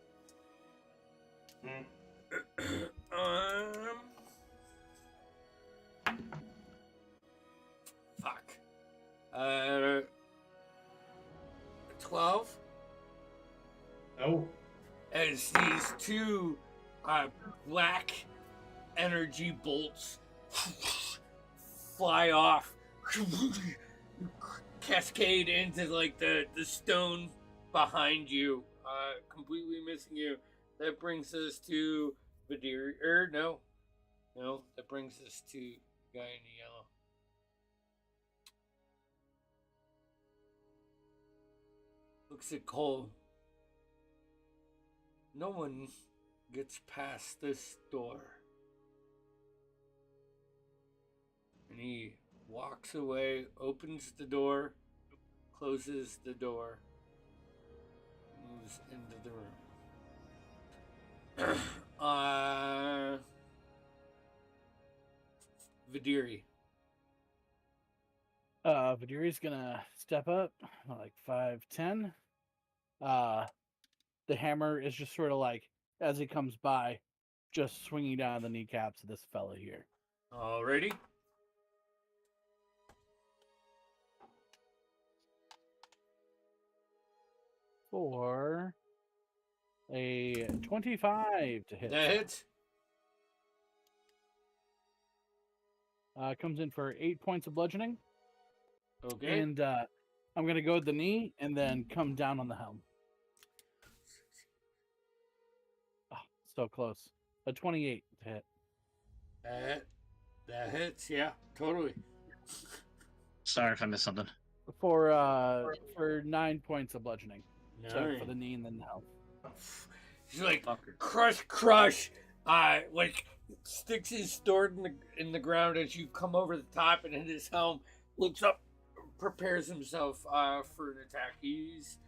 Fuck. 12. Oh. As these two black energy bolts fly off, cascade into like the stone behind you, completely missing you. That brings us to Vidiri. No, that brings us to the guy in the yellow. Looks at Cole. No one gets past this door. And he walks away, opens the door, closes the door, moves into the room. Vidiri. Vidiri's gonna step up, like 5'10". The hammer is just sort of like, as he comes by, just swinging down the kneecaps of this fella here. Alrighty. For a 25 to hit. That hits. Comes in for 8 points of bludgeoning. Okay. And I'm going to go with the knee and then come down on the helm. So close. A 28 to hit. That hits, yeah, totally. Sorry if I missed something. For 9 points of bludgeoning. So Nine. for the knee and then the health. He's like, Fucker. crush. Like sticks his sword in the ground as you come over the top and hit his helm. Looks up, prepares himself for an attack. He's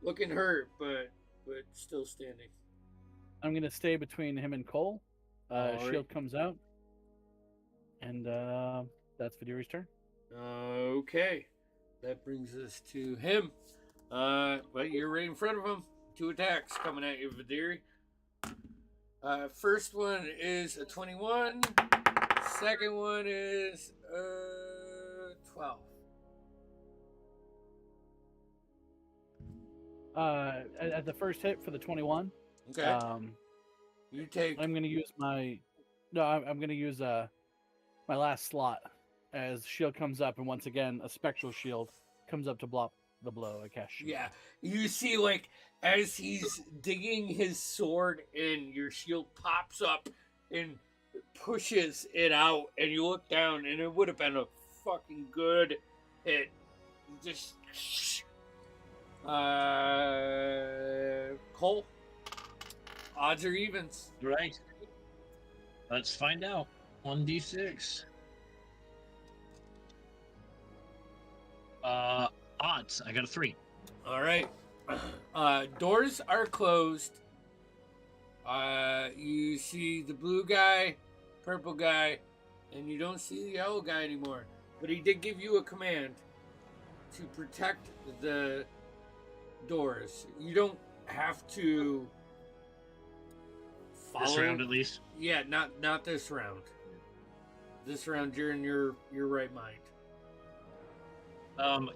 looking hurt, but still standing. I'm gonna stay between him and Cole. All Shield right. comes out, and that's Vidiri's turn. Okay, that brings us to him. But you're right in front of him. 2 attacks coming at you, Vidiri. First one is a 21. Second one is 12. At the first hit for the 21. Okay. You take. I'm gonna use my. No, I'm gonna use my last slot as shield comes up, and once again a spectral shield comes up to block the blow. I cast shield. Yeah, you see, like, as he's digging his sword in, your shield pops up and pushes it out, and you look down, and it would have been a fucking good hit. Just. Cole, odds or evens? Right. Let's find out. 1d6. Odds. I got a 3. All right. Doors are closed. You see the blue guy, purple guy, and you don't see the yellow guy anymore. But he did give you a command to protect the doors. You don't have to follow. This round at least. Yeah, not this round. This round you're in your right mind.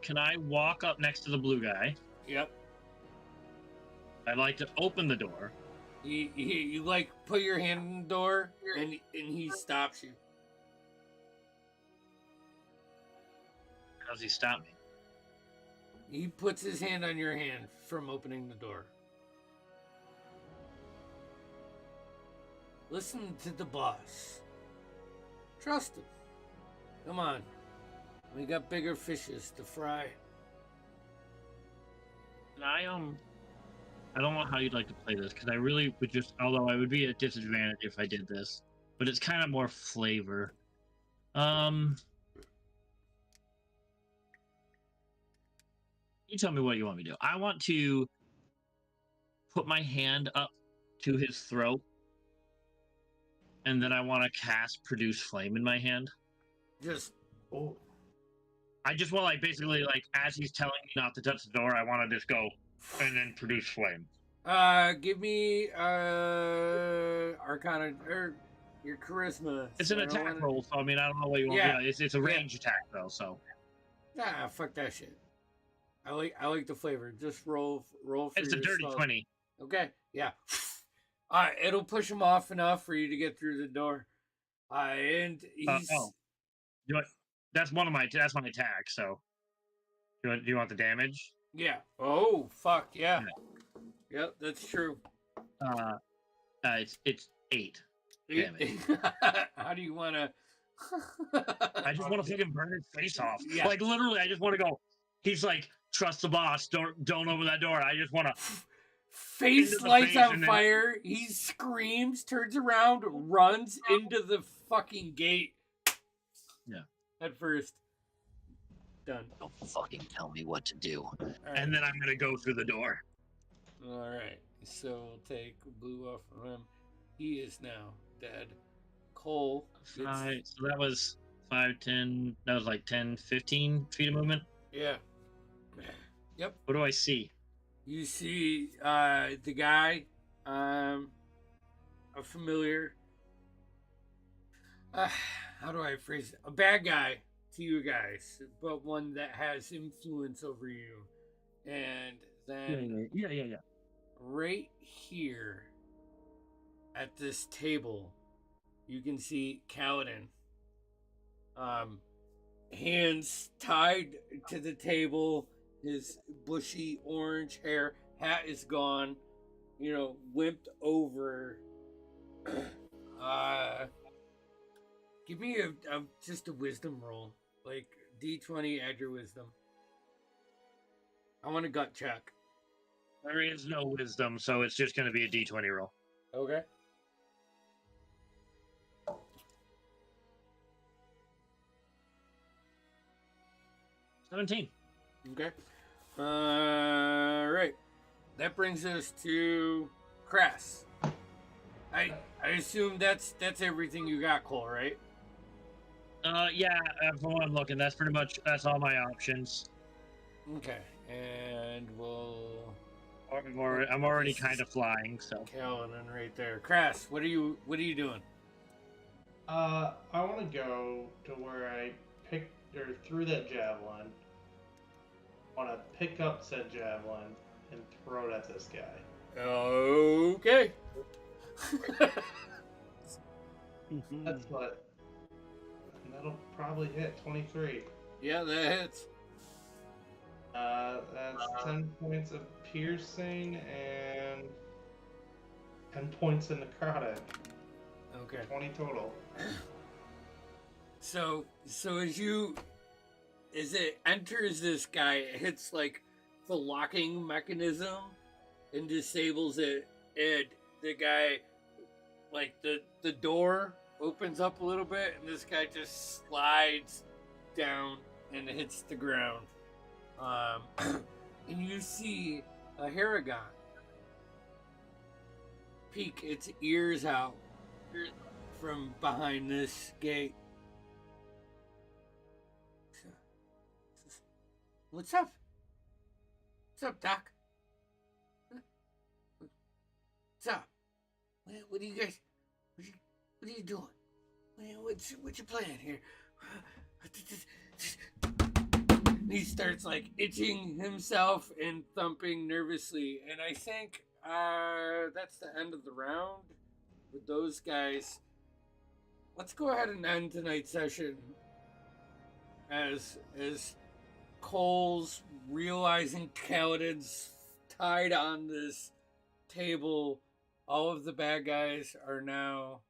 Can I walk up next to the blue guy? Yep. I'd like to open the door. You like put your hand in the door and he stops you. How does he stop me? He puts his hand on your hand from opening the door. Listen to the boss. Trust him. Come on. We got bigger fishes to fry. And I don't know how you'd like to play this, because I really would just, although I would be at a disadvantage if I did this, but it's kind of more flavor. You tell me what you want me to do. I want to put my hand up to his throat, and then I want to cast Produce Flame in my hand. Just I just want, like, basically, like, as he's telling me not to touch the door, I want to just go and then Produce Flame. give me Arcana or your Charisma. It's an attack roll, so I mean, I don't know what you want. Yeah. Yeah, it's a range attack though, so. Nah, fuck that shit. I like the flavor. Just roll for It's a your dirty spell. 20. Okay, yeah. It'll push him off enough for you to get through the door. And he's That's my attack. So, do you want the damage? yeah. Oh fuck yeah. Yep, that's true. It's 8 damage. How do you want to? I just want to fucking burn his face off. Yeah. Like literally, I just want to go. He's like, trust the boss. Don't open that door. I just want to. Face Into the lights face on and then- fire. He screams, turns around, runs into the fucking gate. Yeah. At first. Done. Don't fucking tell me what to do. All right. And then I'm gonna go through the door. All right. So we'll take blue off of him. He is now dead. Cole. gets- So that was 5, 10. That was like 10, 15 feet of movement. Yeah. Yep. What do I see? You see the guy, a familiar. How do I phrase it? A bad guy to you guys, but one that has influence over you. And then Yeah. right here at this table, you can see Kaladin. Hands tied to the table, his bushy orange hair, hat is gone, wimped over Give me just a wisdom roll, like D20. Add your wisdom. I want a gut check. There is no wisdom, so it's just going to be a D20 roll. Okay. $17. Okay. Right. That brings us to Crass. I assume that's everything you got, Cole, right? Yeah, from what I'm looking, that's all my options. Okay, and we'll. I'm already kind of flying, so. Kaladin right there. Crass, what are you doing? I want to go to where I threw that javelin. I want to pick up said javelin and throw it at this guy. Okay. That's what. And that'll probably hit 23. Yeah, that hits. That's 10 points of piercing and 10 points in necrotic. Okay. 20 total. So as it enters this guy, it hits like the locking mechanism and disables it, and the guy, like the door opens up a little bit, and this guy just slides down and hits the ground. And you see a Haragon peek its ears out from behind this gate. What's up? What's up, Doc? What's up? What are you guys? What are you doing? What's your plan here? And he starts like itching himself and thumping nervously. And I think that's the end of the round with those guys. Let's go ahead and end tonight's session as Cole's realizing Kaladin's tied on this table. All of the bad guys are now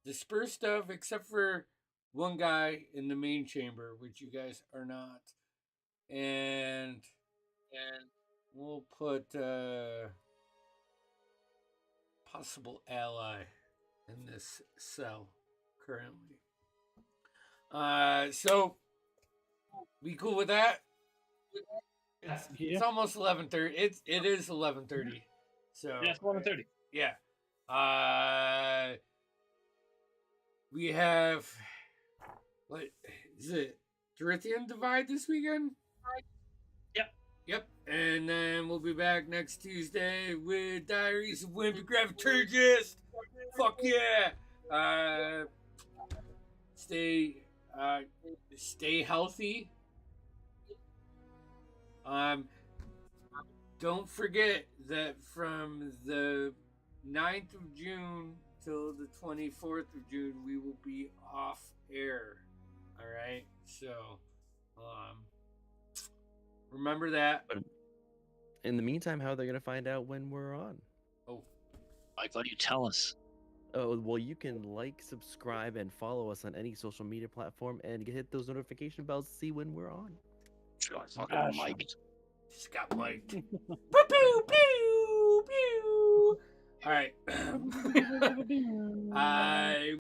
dispersed of, except for one guy in the main chamber, which you guys are not. And we'll put possible ally in this cell currently. So we cool with that? It's almost 11:30. It is 11:30. So yeah, it's 11:30. Yeah. We have, what is it? Dorithian Divide this weekend? Yep. And then we'll be back next Tuesday with Diaries of WImpy Graviturgist. Fuck yeah. Stay healthy. Don't forget that from the 9th of June till the 24th of June, we will be off air. All right. So, remember that. But in the meantime, how are they going to find out when we're on? Oh, Mike, why don't you tell us? Oh, well, you can like, subscribe, and follow us on any social media platform and hit those notification bells to see when we're on. Sure, fucking Mike. just got mic'd. Pew, pew, pew, pew. All right. I